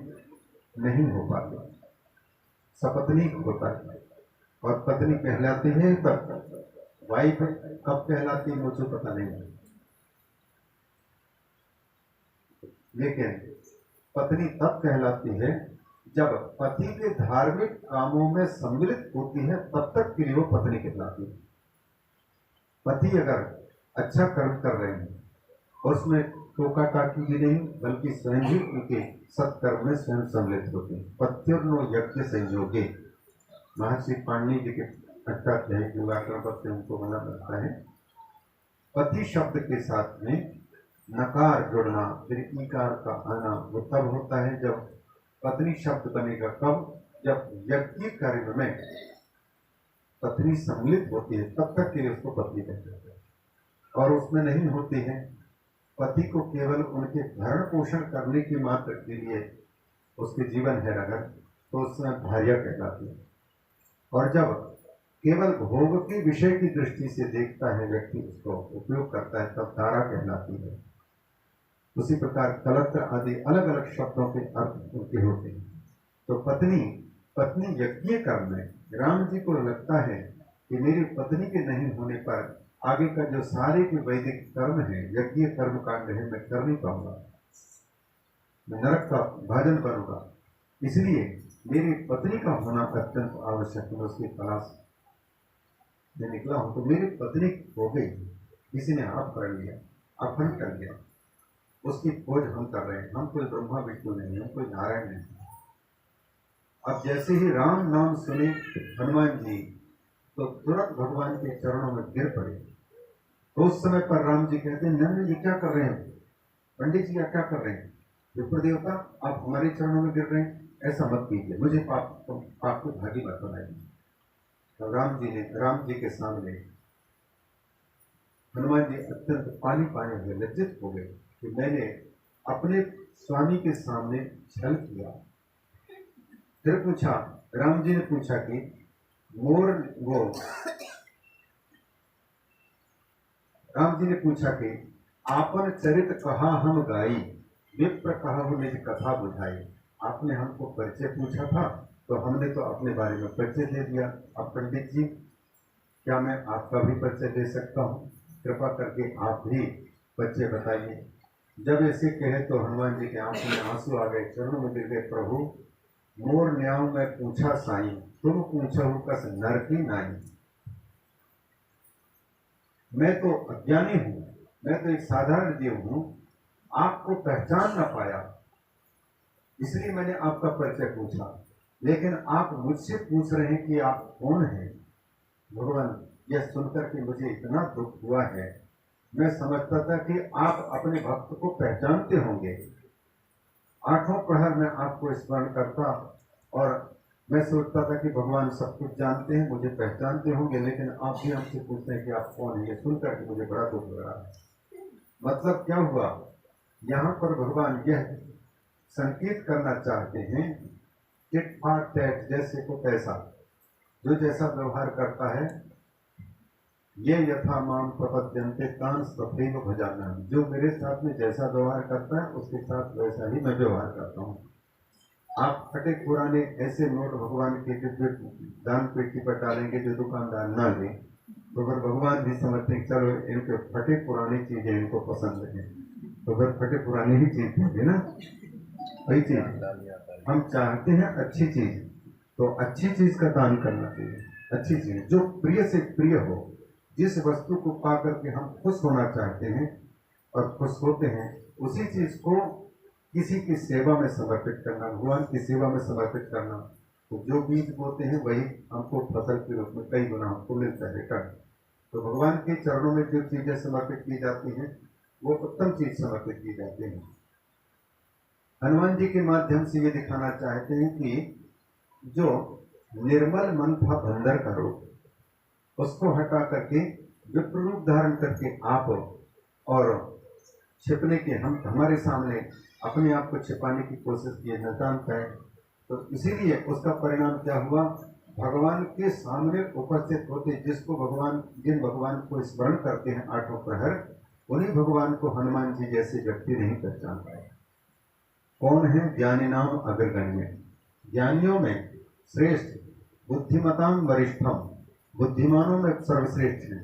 नहीं हो पाते, सपत्नी होता है। और पत्नी कहलाती है तब, वाइफ कब कहलाती है मुझे पता नहीं है, लेकिन पत्नी तब कहलाती है जब पति के धार्मिक कामों में सम्मिलित होती है, तब तक के लिए वो पत्नी कहलाती है। पति अगर अच्छा कर्म कर रहे हैं और उसमें टोका टाकी भी नहीं, बल्कि स्वयं ही उनके सत्कर्म में स्वयं सम्मिलित होते हैं। पत्युर्नो यज्ञ संयोगे, महर्षि पाणिनि जी के अष्टाध्यायी के व्याकरण पद से उनको मना करता है। पति शब्द के साथ में नकार जुड़ना, फिर ईकार का आना, वो तब होता है जब पत्नी शब्द बनेगा। कब? जब यज्ञ कार्य में पत्नी सम्मिलित होती है, तब तक के लिए उसको पत्नी कहते हैं। और उसमें नहीं होती है, पति को केवल उनके भरण पोषण करने की मात्र के लिए उसके जीवन है अगर, तो उसमें भार्या कहलाती है। और जब केवल भोग के विषय की दृष्टि से देखता है व्यक्ति, उसको उपयोग करता है, तब तारा कहलाती है। उसी प्रकार कलत्र आदि अलग अलग शब्दों के अर्थ उनके होते हैं। तो पत्नी यज्ञ कर्म में राम जी को लगता है कि मेरी पत्नी के नहीं होने पर आगे का जो सारे के वैदिक कर्म है, यज्ञ कर्म कांड है, मैं कर नहीं पाऊंगा, मैं नरक का भाजन करूंगा। इसलिए मेरी पत्नी का होना अत्यंत आवश्यक है। उसकी तलाश में निकला हूं, तो मेरी पत्नी हो गई, किसी ने हाथ पकड़ लिया, अपहरण कर लिया, उसकी खोज हम कर रहे हैं। हम कोई ब्रह्मा विष्णु नहीं, हम कोई नारायण नहीं। अब जैसे ही राम नाम सुने हनुमान जी, तो तुरंत भगवान के चरणों में गिर पड़े। तो उस समय पर राम जी कहते हैं, नंद जी क्या कर रहे हैं, पंडित जी क्या कर रहे हैं, विप्र देवता आप हमारे चरणों में गिर रहे हैं, ऐसा मत कीजिए, मुझे पाप को भागी मत बनाइए। तो राम जी के सामने हनुमान जी अत्यंत पानी हुए, लज्जित हो गए कि मैंने अपने स्वामी के सामने छल किया। फिर पूछा, राम जी ने पूछा कि राम जी ने पूछा कि आपन चरित कहा हम गाई, विप्र कहा निज कथा बुझाई। आपने हमको परिचय पूछा था तो हमने तो अपने बारे में परिचय दे दिया। अब पंडित जी, क्या मैं आपका भी परिचय दे सकता हूँ? कृपा करके आप भी परिचय बताइए। जब ऐसे कहे तो हनुमान जी के आंखों में आंसू आ गए, चरणों में गिर गए। प्रभु, मोर न्याव में पूछा साईं, तुम पूछो कस नर की नाई। मैं तो अज्ञानी हूँ, मैं तो एक साधारण जीव हूँ, आपको पहचान न पाया, इसलिए मैंने आपका परिचय पूछा। लेकिन आप मुझसे पूछ रहे हैं कि आप कौन हैं? भगवान, यह सुनकर के मुझे इतना दुख हुआ है। मैं समझता था कि आप अपने भक्त को पहचानते होंगे। आठों प्रहर में आपको स्मरण करता और मैं सोचता था कि भगवान सब कुछ जानते हैं, मुझे पहचानते होंगे, लेकिन आप भी हमसे पूछते हैं कि आप कौन हैं। ये सुनकर के मुझे बड़ा दुख लग रहा है। मतलब क्या हुआ? यहाँ पर भगवान यह संकेत करना चाहते हैं, टिट फॉर टैट, जैसे को तैसा। जो जैसा व्यवहार करता है, ये यथा माम प्रपद्यन्ते तान तथैव भजाम्यहम्। जो मेरे साथ में जैसा व्यवहार करता है उसके साथ वैसा ही मैं व्यवहार करता हूँ। आप फटे पुराने ऐसे नोट भगवान के जो दान पेटी पर डालेंगे जो दुकानदार ना ले, तो फिर भगवान भी समझते हैं चलो इनके फटे पुरानी चीजें इनको पसंद है, तो फिर फटे पुरानी ही चीज देंगे ना। वही चीज हम चाहते हैं, अच्छी चीज, तो अच्छी चीज का दान करना चाहिए। अच्छी चीज जो प्रिय से प्रिय हो, जिस वस्तु को पा करके हम खुश होना चाहते हैं और खुश होते हैं, उसी चीज को किसी की सेवा में समर्पित करना, भगवान की सेवा में समर्पित करना। तो जो बीज बोते हैं वही हमको फसल के रूप में कई गुना हमको मिलता है रिटर्न। तो भगवान के चरणों में जो चीजें समर्पित की जाती हैं वो उत्तम चीज समर्पित की जाती हैं। हनुमान जी के माध्यम से ये दिखाना चाहते हैं कि जो निर्मल मन था बंदर का रूप, उसको हटा करके विप्र रूप धारण करके आप और छिपने के हम हमारे सामने अपने आप को छिपाने की कोशिश किए, न जान पाए। तो इसीलिए उसका परिणाम क्या हुआ? भगवान के सामने उपस्थित होते जिसको भगवान, जिन भगवान को स्मरण करते हैं आठों प्रहर, उन्हीं भगवान को हनुमान जी जैसे व्यक्ति नहीं पहचान पाए। कौन है? ज्ञानी नाम अग्रगण्य, ज्ञानियों में श्रेष्ठ, बुद्धिमताम वरिष्ठम, बुद्धिमानों में सर्वश्रेष्ठ है।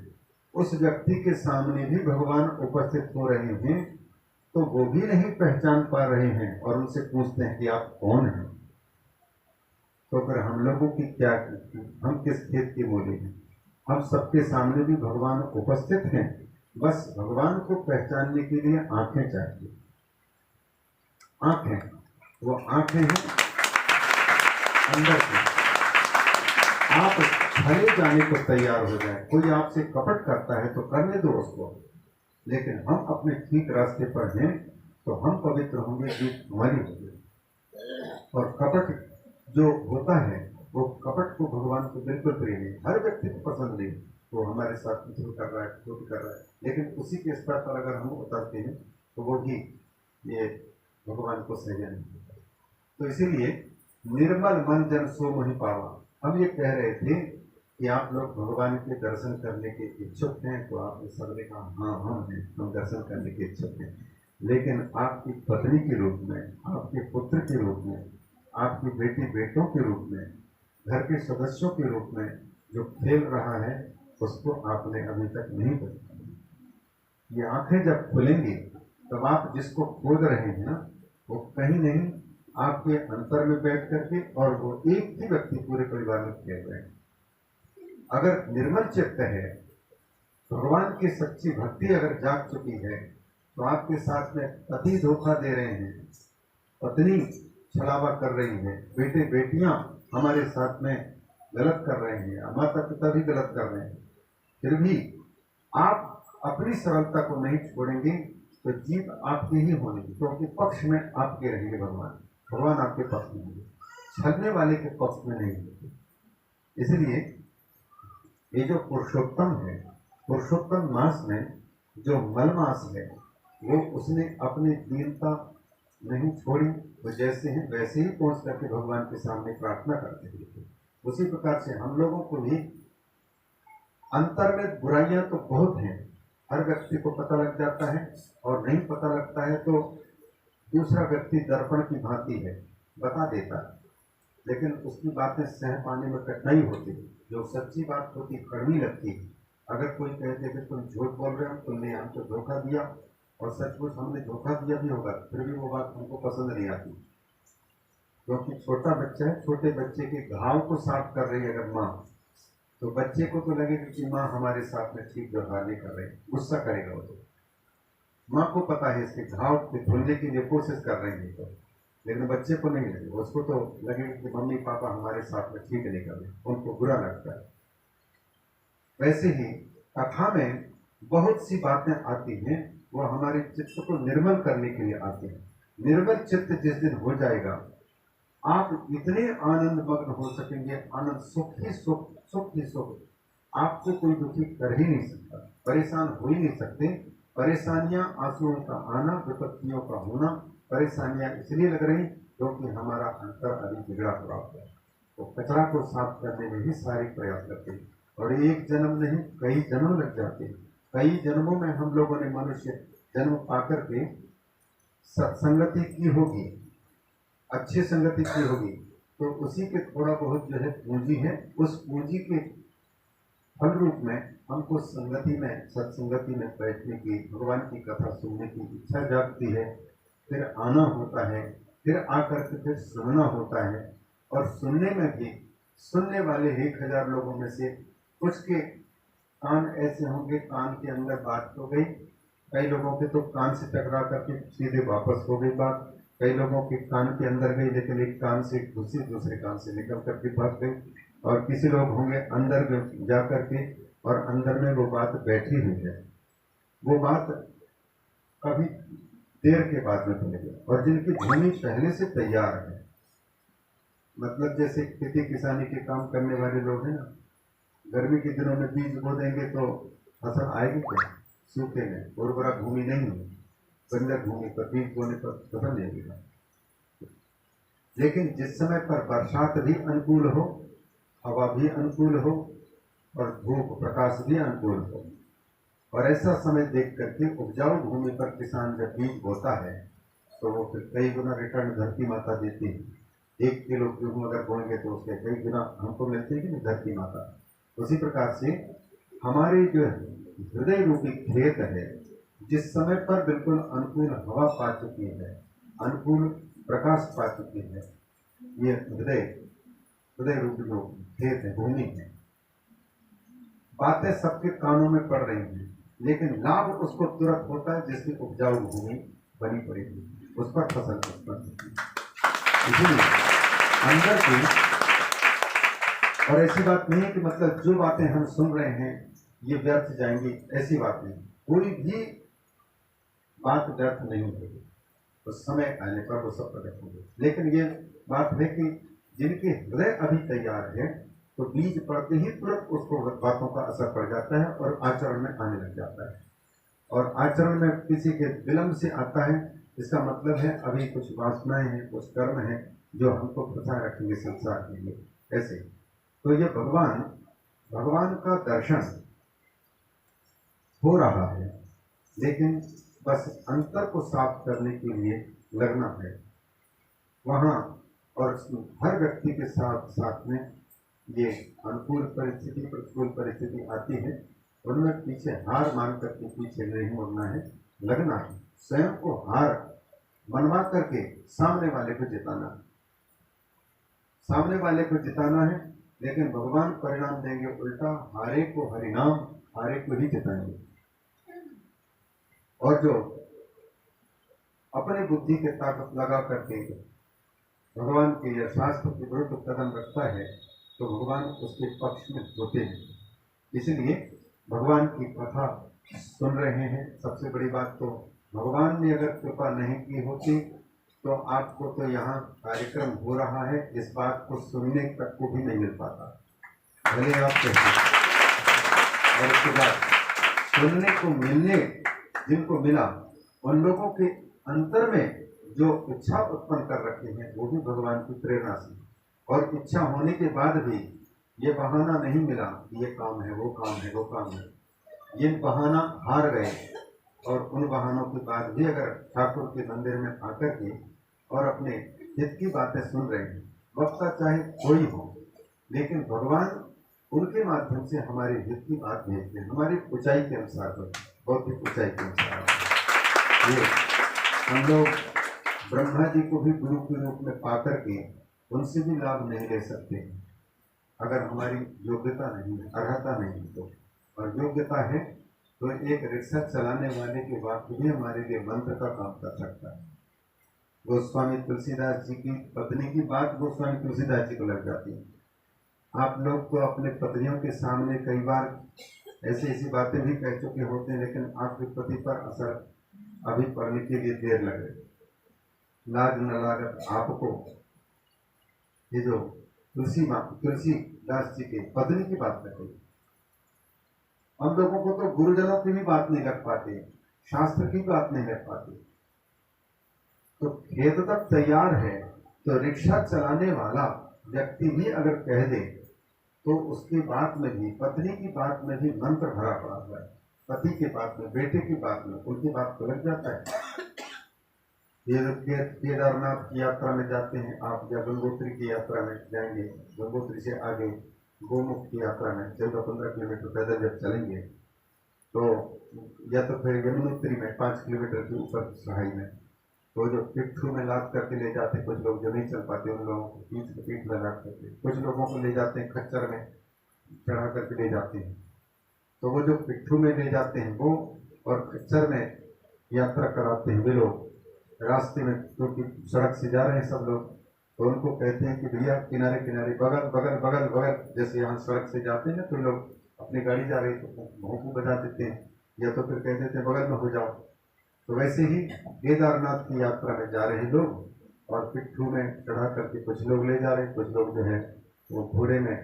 उस व्यक्ति के सामने भी भगवान उपस्थित हो रहे हैं तो वो भी नहीं पहचान पा रहे हैं और उनसे पूछते हैं कि आप कौन हैं। तो फिर हम लोगों की क्या, हम किस खेत की मूली हैं? हम सबके सामने भी भगवान उपस्थित हैं, बस भगवान को पहचानने के लिए आंखें चाहिए। आंखें, वो आंखें हैं अंदर से। आप भले जाने को तैयार हो जाए, कोई आपसे कपट करता है तो करने दो उसको, लेकिन हम अपने ठीक रास्ते पर हैं तो हम पवित्र होंगे, जीत हमारी होगी। और कपट जो होता है वो कपट को भगवान को बिल्कुल प्रिय नहीं, हर व्यक्ति को पसंद नहीं। वो हमारे साथ कुछ कर रहा है, कुछ कर रहा है, लेकिन उसी के स्तर पर अगर हम उतरते हैं तो वो भी ये भगवान को सही नहीं। तो इसीलिए निर्मल मन जन सो मोहि पावा। हम ये कह रहे थे कि आप लोग भगवान के दर्शन करने के इच्छुक हैं, तो आपने सबने कहा हाँ हम हैं, हम दर्शन करने के इच्छुक हैं। लेकिन आपकी पत्नी के रूप में, आपके पुत्र के रूप में, आपकी बेटी बेटों के रूप में, घर के सदस्यों के रूप में जो खेल रहा है उसको आपने अभी तक नहीं पहचाना। ये आंखें जब खुलेंगी तब आप जिसको खोज रहे हैं ना, वो कहीं नहीं आपके अंतर में बैठ करके, और वो एक ही व्यक्ति पूरे परिवार में खेल रहे हैं। अगर निर्मल चित्त है, भगवान की सच्ची भक्ति अगर जाग चुकी है, तो आपके साथ में पति धोखा दे रहे हैं, पत्नी छलावा कर रही है, बेटे बेटियां हमारे साथ में गलत कर रहे हैं, माता पिता भी गलत कर रहे हैं, फिर भी आप अपनी सरलता को नहीं छोड़ेंगे तो जीत आपकी ही होनी, क्योंकि पक्ष में आपके रहेंगे भगवान। भगवान आपके पक्ष में होंगे, छलने वाले के पक्ष में नहीं होंगे। इसलिए ये जो पुरुषोत्तम है, पुरुषोत्तम मास में जो मल मास है, वो उसने अपनी दीनता नहीं छोड़ी, वो जैसे हैं वैसे ही पहुंच करके भगवान के सामने प्रार्थना करते थे। उसी प्रकार से हम लोगों को भी अंतर में बुराइयां तो बहुत हैं, हर व्यक्ति को पता लग जाता है, और नहीं पता लगता है तो दूसरा व्यक्ति दर्पण की भांति है, बता देता है, लेकिन उसकी बातें सह पाने में कठिनाई होती है। जो सच्ची बात होती कड़वी लगती है। अगर कोई कहते कि तुम झूठ बोल रहे हो, तुमने हमको धोखा दिया, और सचमुच हमने धोखा दिया भी होगा, फिर भी वो बात हमको पसंद नहीं आती, क्योंकि छोटा बच्चा है, छोटे बच्चे के घाव को साफ कर रही है अगर माँ, तो बच्चे को तो लगेगा कि माँ हमारे साथ में ठीक व्यवहार नहीं कर रही, गुस्सा करेगा वो। तो माँ को पता है इसके घाव को धुलने की लिए कोशिश कर रही है, तो लेकिन बच्चे को नहीं लगे, उसको तो लगेगा कि मम्मी पापा हमारे साथ में ठीक नहीं कर रहे, उनको बुरा लगता है। वैसे ही कथा में बहुत सी बातें आती हैं, वो हमारे चित्त को निर्मल करने के लिए आती हैं। निर्मल चित्त जिस दिन हो जाएगा, आप इतने आनंद मग्न हो सकेंगे, आनंद, सुख ही सुख, सुख ही सुख, आपको कोई दुखी कर ही नहीं सकता, परेशान हो ही नहीं सकते। परेशानियां, आंसुओं का आना, विपत्तियों का होना, परेशानियां इसलिए लग रही क्योंकि हमारा अंतर अभी बिगड़ा हुआ है। तो कचरा को साफ करने में भी सारे प्रयास करते हैं, और एक जन्म नहीं कई जन्म लग जाते हैं। कई जन्मों में हम लोगों ने मनुष्य जन्म पाकर के सत्संगति की होगी, अच्छी संगति की होगी, तो उसी के थोड़ा बहुत जो है पूंजी है, उस पूंजी के फल रूप में हमको संगति में, सत्संगति में बैठने की, भगवान की कथा सुनने की इच्छा जागती है। फिर आना होता है, फिर आकर के फिर सुनना होता है, और सुनने में भी सुनने वाले 1000 लोगों में से कुछ के कान ऐसे होंगे, कान के अंदर बात हो गई, कई लोगों के तो कान से टकरा करके सीधे वापस हो गई बात, कई लोगों के कान के अंदर गई लेकिन एक कान से घुसी, दूसरे कान से निकल करके भाग गई, और किसी लोग होंगे अंदर जा करके और अंदर में वो बात बैठी हुई है, वो बात कभी देर के बाद में मिलेगी। और जिनकी भूमि पहले से तैयार है, मतलब जैसे खेती किसानी के काम करने वाले लोग हैं ना, गर्मी के दिनों में बीज बो देंगे तो फसल आएगी क्या? सूखे में, उर्वरा भूमि नहीं है, बंजर भूमि पर बीज बोने पर फसल नहीं मिलेगा। लेकिन जिस समय पर बरसात भी अनुकूल हो, हवा भी अनुकूल हो, और धूप प्रकाश भी अनुकूल हो, और ऐसा समय देख करके उपजाऊ भूमि पर किसान जब बीज बोता है, तो वो फिर कई गुना रिटर्न धरती माता देती है। 1 किलो गेहूं अगर बोएंगे तो उसके कई गुना हमको मिलती है कि नहीं धरती माता। उसी प्रकार से हमारे जो हृदय रूपी खेत है, जिस समय पर बिल्कुल अनुकूल हवा पा चुकी है, अनुकूल प्रकाश पा चुकी है, ये हृदय रूपी जो खेत है, भूमि है। बातें सबके कानों में पड़ रही हैं, लेकिन लाभ उसको तुरंत होता है जिसकी उपजाऊ भूमि बनी पड़ी थी, उस पर फसल उत्पन्न होती है। इसलिए अंदर की, और ऐसी बात नहीं है कि मतलब जो बातें हम सुन रहे हैं ये व्यर्थ जाएंगी, ऐसी बात नहीं। कोई भी बात व्यर्थ नहीं होगी, तो समय आने पर वो सब प्रकट होंगे। लेकिन ये बात है कि जिनके हृदय अभी तैयार है, तो बीज पड़ते ही तुरंत उसको बातों का असर पड़ जाता है और आचरण में आने लग जाता है। और आचरण में किसी के विलंब से आता है, इसका मतलब है अभी कुछ वासनाएं हैं, कुछ कर्म हैं जो हमको फंसा रखेंगे संसार के लिए। ऐसे तो ये भगवान का दर्शन हो रहा है, लेकिन बस अंतर को साफ करने के लिए लगना है वहाँ। और हर व्यक्ति के साथ साथ में ये अनुकूल परिस्थिति, प्रतिकूल परिस्थिति आती है, उनमें पीछे हार मान करके पीछे नहीं मुड़ना है, लगना है, स्वयं को हार मनवा करके सामने वाले को जिताना है, सामने वाले को जिताना है। लेकिन भगवान परिणाम देंगे उल्टा, हारे को हरिनाम, हारे को ही जिताएंगे। और जो अपने बुद्धि के ताकत लगा करके भगवान के या शास्त्र के विरुद्ध कदम रखता है, तो भगवान उसके पक्ष में होते हैं। इसलिए भगवान की कथा सुन रहे हैं। सबसे बड़ी बात तो भगवान ने अगर कृपा नहीं की होती तो आपको तो यहाँ कार्यक्रम हो रहा है, इस बात को सुनने तक को भी नहीं मिल पाता, भले आप कहते। और उसके बाद सुनने को मिलने जिनको मिला, उन लोगों के अंतर में जो इच्छा उत्पन्न कर रखे हैं वो भी भगवान की प्रेरणा से, और इच्छा होने के बाद भी ये बहाना नहीं मिला कि ये काम है, वो काम है, वो काम है। ये बहाना हार गए, और उन बहानों के बाद भी अगर ठाकुर के मंदिर में आकर के और अपने हित की बातें सुन रहे हैं। वक्ता चाहे कोई हो, लेकिन भगवान उनके माध्यम से हमारे हित की बात भेजते हैं, हमारी ऊंचाई के अनुसार, भौतिक ऊंचाई के अनुसार। ये हम लोग ब्रह्मा जी को भी गुरु के रूप में पा करके उनसे भी लाभ नहीं ले सकते अगर हमारी योग्यता नहीं है, अर्हता नहीं तो। और योग्यता है तो एक रिक्शा चलाने वाले के वाक्य भी हमारे लिए मंत्र का काम कर सकता है। गोस्वामी तुलसीदास जी की पत्नी की बात गोस्वामी तुलसीदास जी को लग जाती है। आप लोग तो अपने पत्नियों के सामने कई बार ऐसी ऐसी बातें भी कह चुके होते हैं, लेकिन आपके पति पर असर अभी पड़ने के लिए देर लगे। लाज न लागत आपको, ये जो तुलसीदास जी के पत्नी की बात कर रही। हम लोगों को तो गुरुजनों की भी बात नहीं लग पाती, शास्त्र की बात नहीं लग पाती। तो खेत तक तैयार है तो रिक्शा चलाने वाला व्यक्ति भी अगर कह दे तो उसकी बात में भी, पत्नी की बात में भी मंत्र भरा पड़ा हुआ है। पति के बात में, बेटे की बात में, उनकी बात को लग जाता है। ये जो केदारनाथ की यात्रा में जाते हैं आप, या गंगोत्री की यात्रा में जाएंगे, गंगोत्री से आगे गोमुख की यात्रा में 14-15 किलोमीटर पैदल जब चलेंगे तो, या तो फिर यमुनोत्री में 5 किलोमीटर के ऊपर चढ़ाई में, तो जो पिट्ठू में लाद करके ले जाते कुछ लोग, जो नहीं चल पाते उन लोगों को पीठ में लाद करके, कुछ लोगों को ले जाते हैं खच्चर में चढ़ा करके ले जाते हैं। तो वो जो पिट्ठू में ले जाते हैं वो, और खच्चर में यात्रा कराते हैं वे लोग रास्ते में, क्योंकि सड़क से जा रहे हैं सब लोग, तो उनको कहते हैं कि भैया किनारे किनारे, बगल बगल बगल बगल। जैसे यहाँ सड़क से जाते हैं ना, तो लोग अपनी गाड़ी जा रही तो भोंपू बजा देते हैं, या तो फिर कह देते हैं बगल में हो जाओ। तो वैसे ही केदारनाथ की यात्रा में जा रहे हैं लोग, और पिट्ठू में चढ़ा करके कुछ लोग ले जा रहे हैं, कुछ लोग जो है वो घोड़े में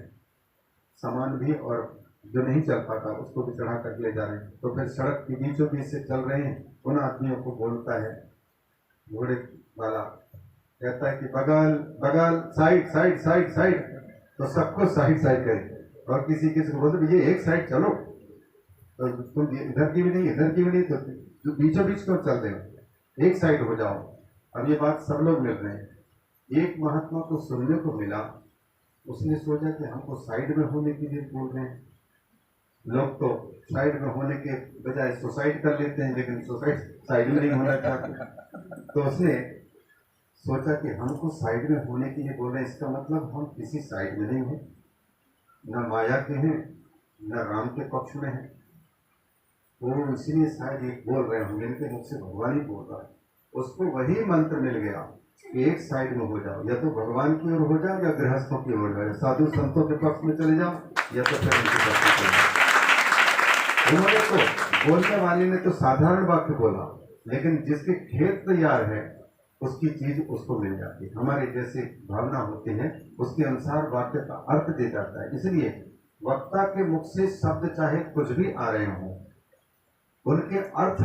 सामान भी, और जो नहीं चल पाता उसको भी चढ़ा करके ले जा रहे हैं। तो फिर सड़क के बीचों बीच से चल रहे हैं, उन आदमियों को बोलता है घोड़े वाला, कहता है कि बगल बगल, साइड साइड साइड साइड। तो सबको साइड साइड करे, और किसी किसी को बोलते ये एक साइड चलो, तो तुम इधर की भी नहीं इधर की भी नहीं, तो बीचों बीच क्यों चल रहे हो, एक साइड हो जाओ। अब ये बात सब लोग मिल रहे हैं। एक महात्मा को सुनने को मिला, उसने सोचा कि हमको साइड में होने के लिए बोल रहे हैं। लोग तो साइड में होने के बजाय सुसाइड कर लेते हैं, लेकिन सुसाइड साइड में नहीं होना चाहते। तो उसने सोचा कि हमको साइड में होने के लिए बोल रहे हैं, इसका मतलब हम किसी साइड में नहीं हैं, न माया के हैं न राम के पक्ष में हैं। वो इसीलिए शायद ये बोल रहे होंगे, इनके मुख से भगवान ही बोल रहा है। उसको वही मंत्र मिल गया कि एक साइड में हो जाओ, या तो भगवान की ओर हो जाओ या गृहस्थों की ओर हो जाओ, साधु संतों के पक्ष में चले जाओ या तो फिर उनके पक्ष में चले जाओ। उन्होंने तो, बोलने वाले ने तो साधारण वाक्य बोला, लेकिन जिसके खेत तैयार है उसकी चीज उसको मिल जाती है। हमारे जैसे भावना होती है उसके अनुसार वाक्य का अर्थ दे जाता है। इसलिए वक्ता के मुख से शब्द चाहे कुछ भी आ रहे हों, उनके अर्थ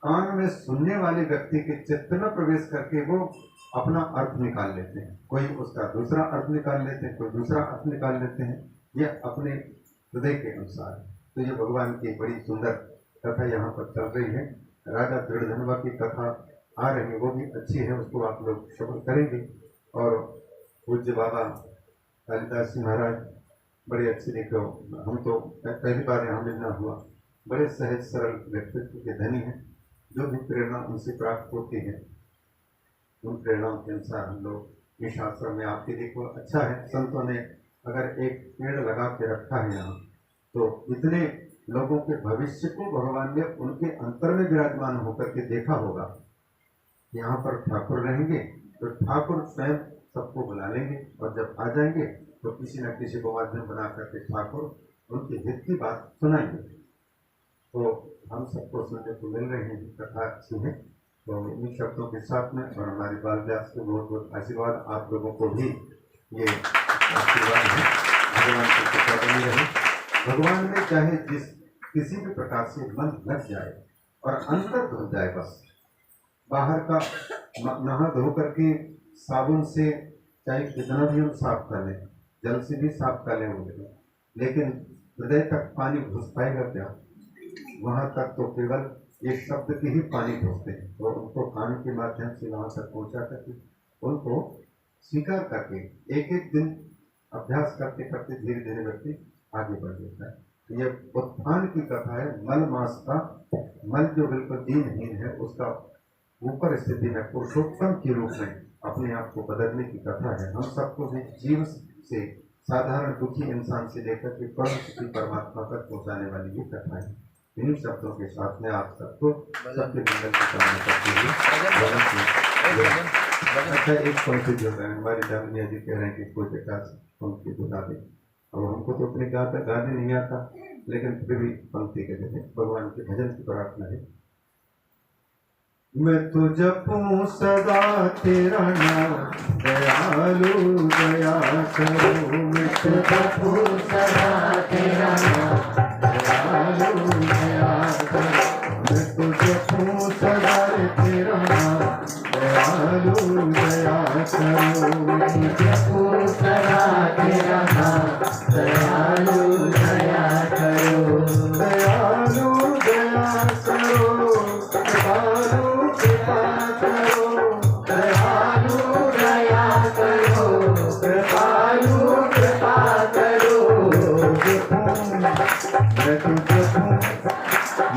कान में सुनने वाले व्यक्ति के चित्त में प्रवेश करके वो अपना अर्थ निकाल लेते हैं। कोई उसका दूसरा अर्थ निकाल लेते हैं, कोई दूसरा अर्थ निकाल लेते हैं, ये अपने हृदय के अनुसार। तो ये भगवान की बड़ी सुंदर कथा यहाँ पर चल रही है। राजा दृढ़धनवा की कथा आ रही है, वो भी अच्छी है, उसको आप लोग श्रवण करेंगे। और पूज्य बाबा कालिदास जी महाराज बड़े अच्छे, देखो हम तो पहली बार यहाँ मिलना हुआ, बड़े सहज सरल व्यक्तित्व के धनी हैं। जो भी प्रेरणा उनसे प्राप्त होती है उन प्रेरणाओं के अनुसार हम लोग इस आश्रम में आपके, देखो अच्छा है, संतों ने अगर एक पेड़ लगा के रखा है यहाँ, तो इतने लोगों के भविष्य को भगवान ने उनके अंतर में विराजमान होकर के देखा होगा। यहाँ पर ठाकुर रहेंगे तो ठाकुर स्वयं सबको बुला लेंगे, और जब आ जाएंगे तो किसी न किसी को माध्यम बना करके ठाकुर उनके हित की बात सुनाएंगे। तो हम सबको सुनने को मिल रहे हैं, कथा अच्छी है। तो इन शब्दों के साथ में, और हमारे बाल व्यास को बहुत बहुत आशीर्वाद, आप लोगों को भी ये आशीर्वाद है, भगवान की कृपा बनी रहे। भगवान में चाहे किसी भी प्रकार से मन लग जाए और अंदर धुल जाए, बस बाहर का नहा धो करके साबुन से चाहे कितना भी हम साफ कर लें, जल से भी साफ कर लें उनको, लेकिन हृदय तक पानी घुस पाएगा क्या? वहां तक तो केवल ये शब्द के ही पानी घुसते हैं, और उनको कान के माध्यम से वहां तक पहुंचा करके उनको स्वीकार करके एक एक दिन अभ्यास करते करते धीरे धीरे व्यक्ति आगे बढ़ जाता है। यह उत्थान की कथा है। मल मास का मल जो बिल्कुल दीनहीन है उसका ऊपर स्थिति में पुरुषोत्तम के रूप में अपने आप को बदलने की कथा है। हम सबको भी जीव से साधारण दुखी इंसान से लेकर के परम सुखी परमात्मा तक पहुंचाने वाली ये कथा है। इन्हीं शब्दों के साथ में आप सबको सबके मंगल की कामना करते हुए अच्छा एक पंक्ति जो है हमारे जामिया जी कह रहे हैं कि कोई एकाध पंक्ति बुला दे। अब हमको तो अपने गाने नहीं आता, लेकिन फिर भी पंक्ति के देते भगवान के भजन की प्रार्थना है। मैं तो जपूं सदा तेरा नाम दयालु दया करो। मैं तो जपूं सदा तेरा नाम दयालु दया करो। मैं तो जपूं सदा तेरा नाम दयालु दया करो। मैं तो जपूं सदा तेरा नाम दयालु दया करो। दयालु दया करो।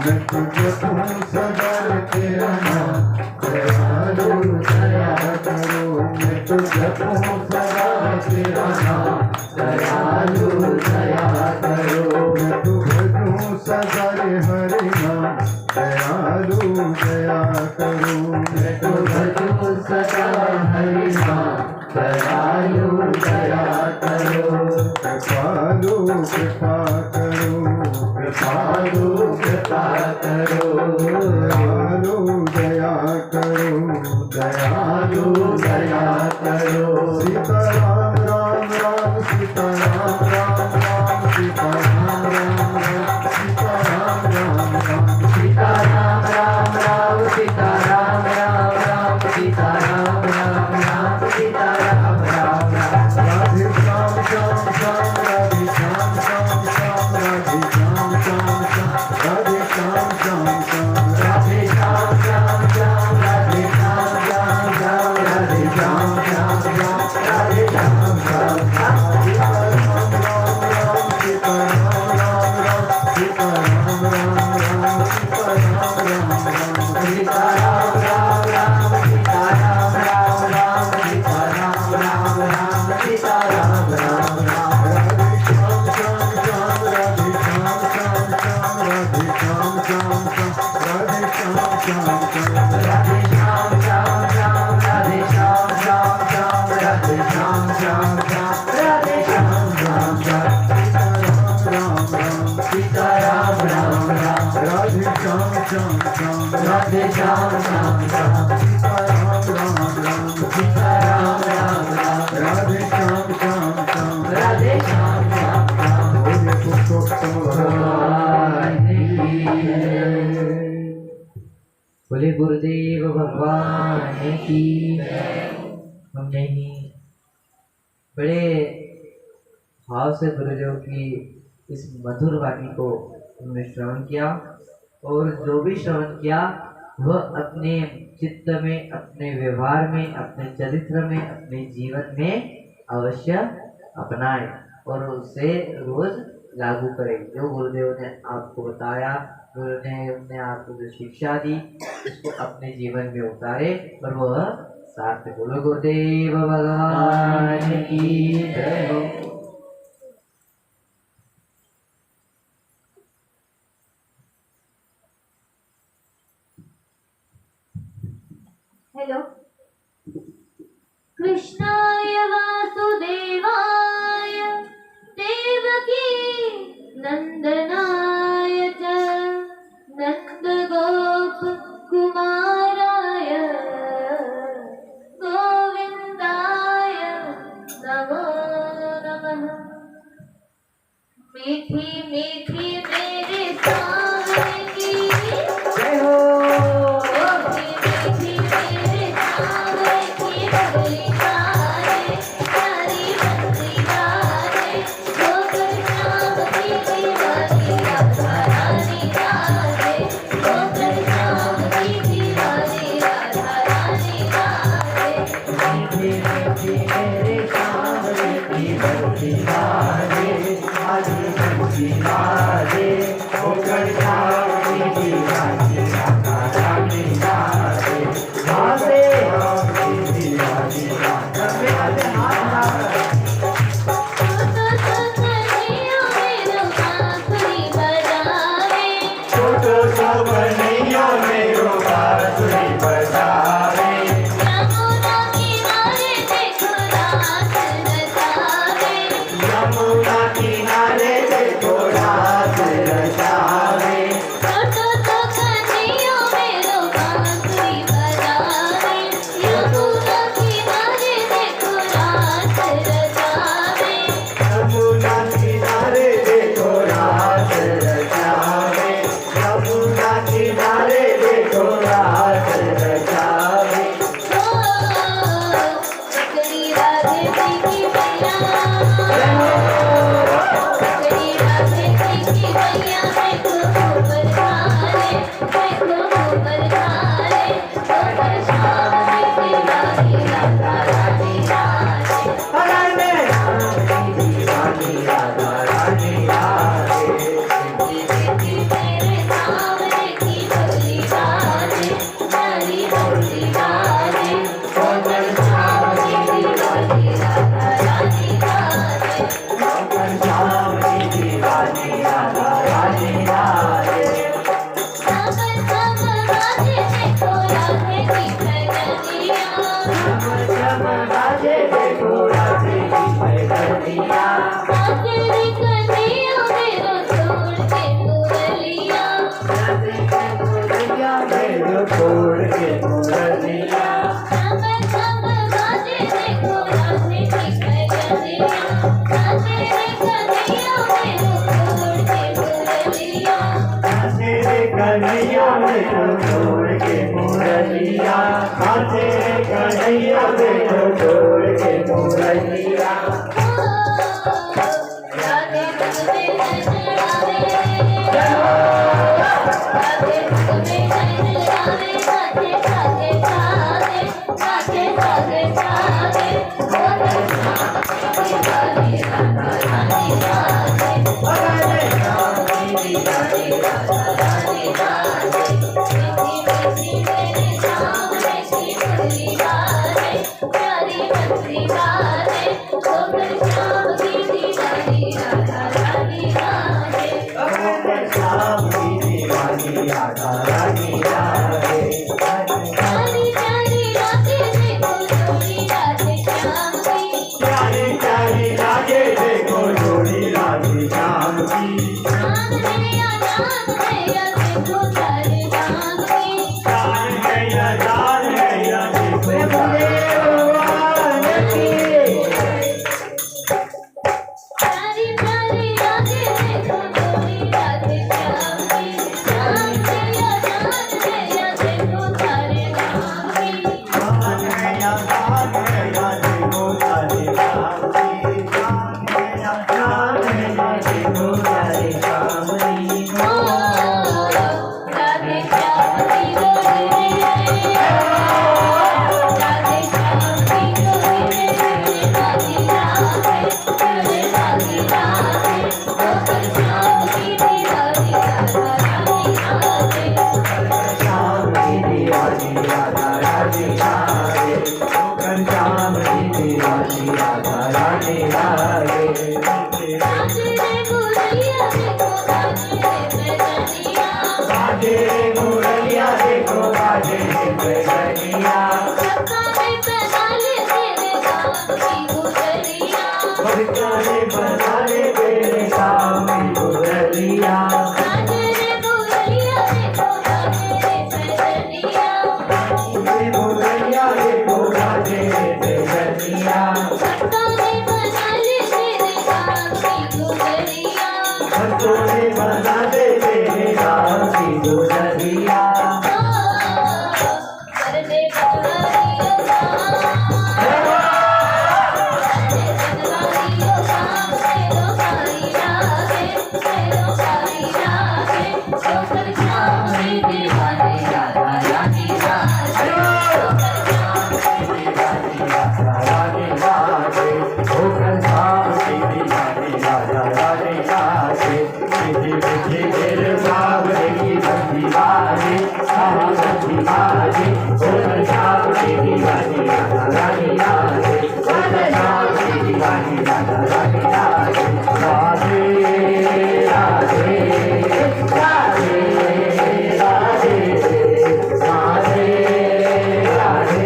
मैं तुझे सदा तेरा नाम दयालु दया करो। मैं तुझे सदा तेरा नाम दयालु दया करो। मैं तुझे सदा हरि नाम दयालु दया करो। मैं तुझे सदा हरि नाम दयालु दया करो। कृपालु कृपा करो। कृपालु कृपा करो। दयालु दया करो। दयालु दया करो। सीताराम राम राम सीताराम राम राम सीताराम राम राम सीताराम राम राम सीताराम राम राम सीताराम राम राम सीताराम राम राम सीताराम राम राम। राधे श्याम श्याम श्याम राधे श्याम श्याम श्याम राधे श्याम श्याम श्याम राधे श्याम श्याम श्याम राधे श्याम श्याम श्याम राधे श्याम श्याम श्याम राधे श्याम श्याम श्याम राधे श्याम श्याम सीताराम राम राम सीताराम राम राम सीताराम राम राम सीताराम राम राम सीताराम राम राम सीताराम राम राम राधे श्याम श्याम श्याम राधे श्याम श्याम श्याम राधे श्याम श्याम श्याम राधे श्याम श्याम श्याम राधे श्याम श्याम श्याम राधे श्याम श्याम श्याम राधे श्याम श्याम श्याम राधे श्याम श्याम श्याम सीताराम राम राम राधे श्याम श्याम श्याम राधे श्याम श्याम श्याम सीताराम राम राम सीताराम राम राम राधे श्याम श्याम श्याम राधे श्याम श्याम श्याम बोले पुरुषोत्तम भगवान की जय। बोले गुरुदेव भगवान की। हमने ही बड़े भाव से गुरुदेव की इस मधुर वाणी को हमने श्रवण किया, और जो भी श्रवण किया वह अपने चित्त में, अपने व्यवहार में, अपने चरित्र में, अपने जीवन में अवश्य अपनाए और उसे रोज लागू करे। जो गुरुदेव ने आपको बताया, गुरुदेव ने आपको जो शिक्षा दी, उसको अपने जीवन में उतारे और वह सार्थक। बोलो गुरुदेव भगवान की जय हो। हेलो। कृष्णाय वासुदेवाय देवकी नंदनाय च नंदगोप कुमाराय गोविंदाय नमो नमः। मीठी मीठी मेरे सावन की जय हो। Thank you. बंसी बाजे, गोकुल श्याम की दीवानी राधा रानी राधे। गोकुल श्याम की दीवानी राधा रानी राधे। प्यारी प्यारी राधे देखो जोड़ी राधे श्याम की, प्यारी प्यारी राधे देखो जोड़ी राधे श्याम की। जान मैया देखो सारे राम की। जान मैया देखो सारे भगवान की। प्यारी प्यारी राधे देखो जोड़ी राधे श्याम की, जान मैया देखो सारे राम की। जान मैया देखो सारे राम की। जान मैया देखो सारे राम की। ओ राधे श्याम की जोड़ी रे, राधे श्याम की जोड़ी रे, राधे राधे राधे राधे राधे, गोकुल श्याम की दीवानी राधा रानी राधे। श्याम की दीवानी राधा रानी राधे। गोकुल श्याम की दीवानी राधा रानी राधे। राधे रे गुरैया देखो राधे रे बेगनिया, राधे मुरलिया देखो राधे बेगनिया। सबका में बना ले तेरे गाँव की गुजरिया। भक्ता ने बना ले तेरे काम की मुरलिया। राधे रे गुरैया देखो राधे रे बेगनिया, राधे मुरलिया देखो राधे बेगनिया। सबका में बना ले तेरे गाँव की गुजरिया। भक्तों ने बना ले तेरे काम की मुरलिया। कर दे बनवारियों काम, कर दे बनवारियों काम, तेरो साई राधे, तेरो साई राधे, गोकुल श्याम की दीवानी राधा रानी राधे। गोकुल श्याम की दीवानी राधा रानी राधे। गोकुल श्याम की दीवानी राधा रानी राधे। मीठी मीठी देर बाबरे की बंसी बाजे, सारा बंसी बाजे। गोकुल श्याम की दीवानी राधा रानी राधे। गोकुल श्याम की दीवानी राधा रानी राधे। राधे राधे राधे राधे राधे राधे राधे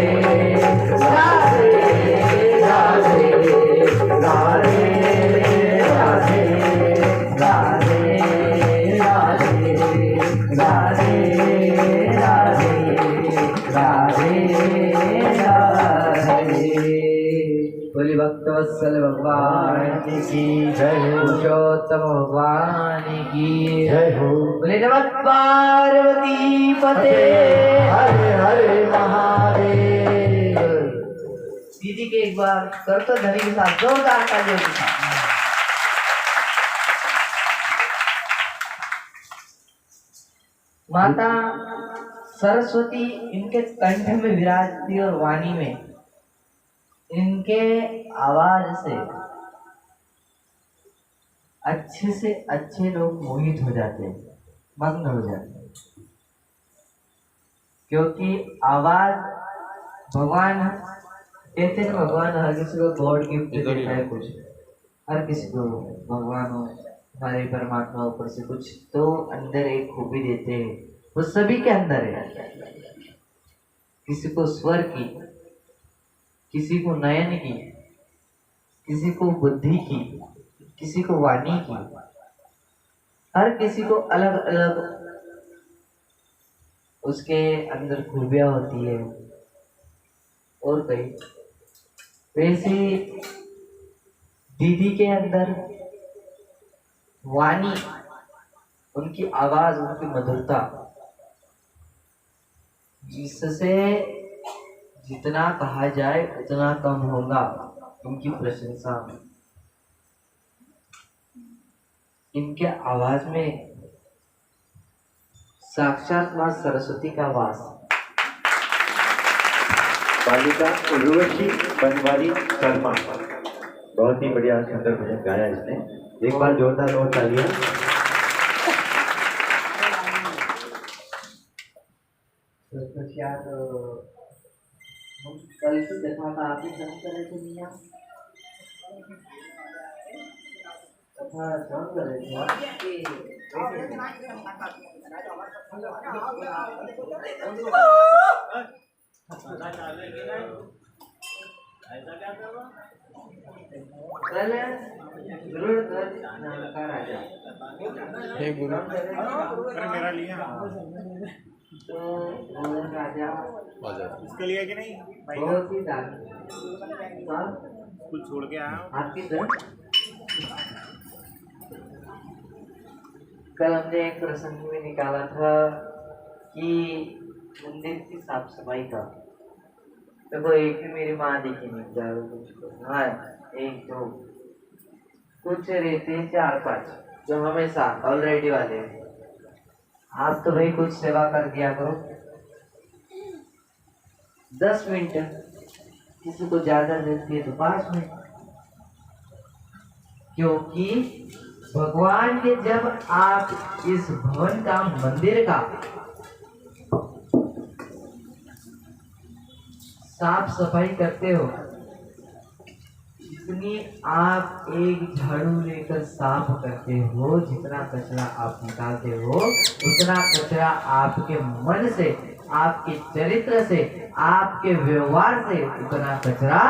राधे राधे राधे राधे राधे राधे राधे राधे। बोली भक्तवत्सल भगवान की जय हो। पुरुषोत्तम भगवान की जय हो। बोले नमः पार्वती पते हरे हरे महादेव। दीदी के एक बार कर तो धनी के साथ जोरदार तालियों के साथ। माता सरस्वती इनके कंठ में विराजती और वाणी में इनके आवाज से अच्छे लोग मोहित हो जाते हैं, मग्न हो जाते हैं, क्योंकि आवाज भगवान कहते हैं। भगवान हर किसी को गॉड गिफ्ट देता है, कुछ हर किसी को भगवान हो हमारे परमात्मा ऊपर से कुछ तो अंदर एक खूबी देते हैं, वो सभी के अंदर है। किसी को स्वर की, किसी को नयन की, किसी को बुद्धि की, किसी को वाणी की, हर किसी को अलग अलग उसके अंदर खूबियां होती है। और कई वैसे दीदी के अंदर वाणी, उनकी आवाज, उनकी मधुरता, जिससे जितना कहा जाए उतना कम होगा उनकी प्रशंसा। इनके आवाज में साक्षात मां सरस्वती का वास। बालिका उर्वशी बनवारी शर्मा, बहुत ही बढ़िया सुंदर भजन गाया इसने। एक बार जोरदार और तालियां। हम कल की कथा का आप ही श्रवण कर रहे थे मियाँ, कथा श्रवण कर रहे थे आप कि कल गुरु ध्वज नाम का राजा हे गुरु मेरा लिया तो वो राजा इसके लिए कि नहीं बहुत ही धार्मिक था। कुछ छोड़ के आया हूँ। आपकी तरफ कल हमने एक प्रसंग में निकाला था कि मंदिर की साफ सफाई का। देखो एक भी मेरी माँ दिखी नहीं जा कुछ, हाँ एक दो कुछ रहते हैं 4-5 जो हमेशा ऑलरेडी वाले हैं। आप तो भाई कुछ सेवा कर दिया करो, 10 मिनट, किसी को ज्यादा देती है तो 5 मिनट, क्योंकि भगवान ने जब आप इस भवन का मंदिर का साफ सफाई करते हो, जितनी आप एक झाड़ू लेकर साफ करते हो, जितना कचरा आप निकालते हो, उतना कचरा आपके मन से, आपके चरित्र से, आपके व्यवहार से उतना कचरा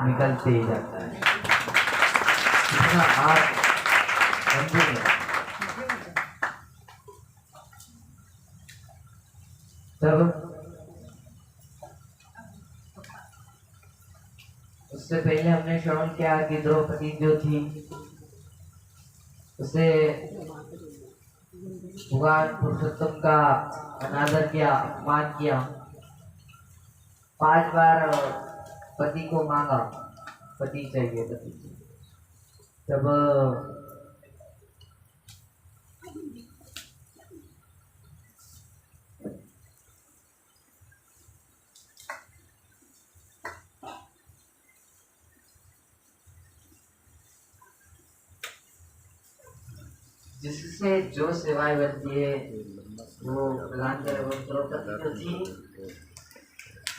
निकलते ही जाता है। जितना आप तब उससे पहले हमने श्रवण किया कि द्रौपदी जो थी उसे भगवान पुरुषोत्तम का अनादर किया, अपमान किया, 5 बार पति को मांगा, पति चाहिए पति चाहिए। तब जिससे जो सेवाएं बनती है वो प्रदान करे, वो द्रौपदी जो थी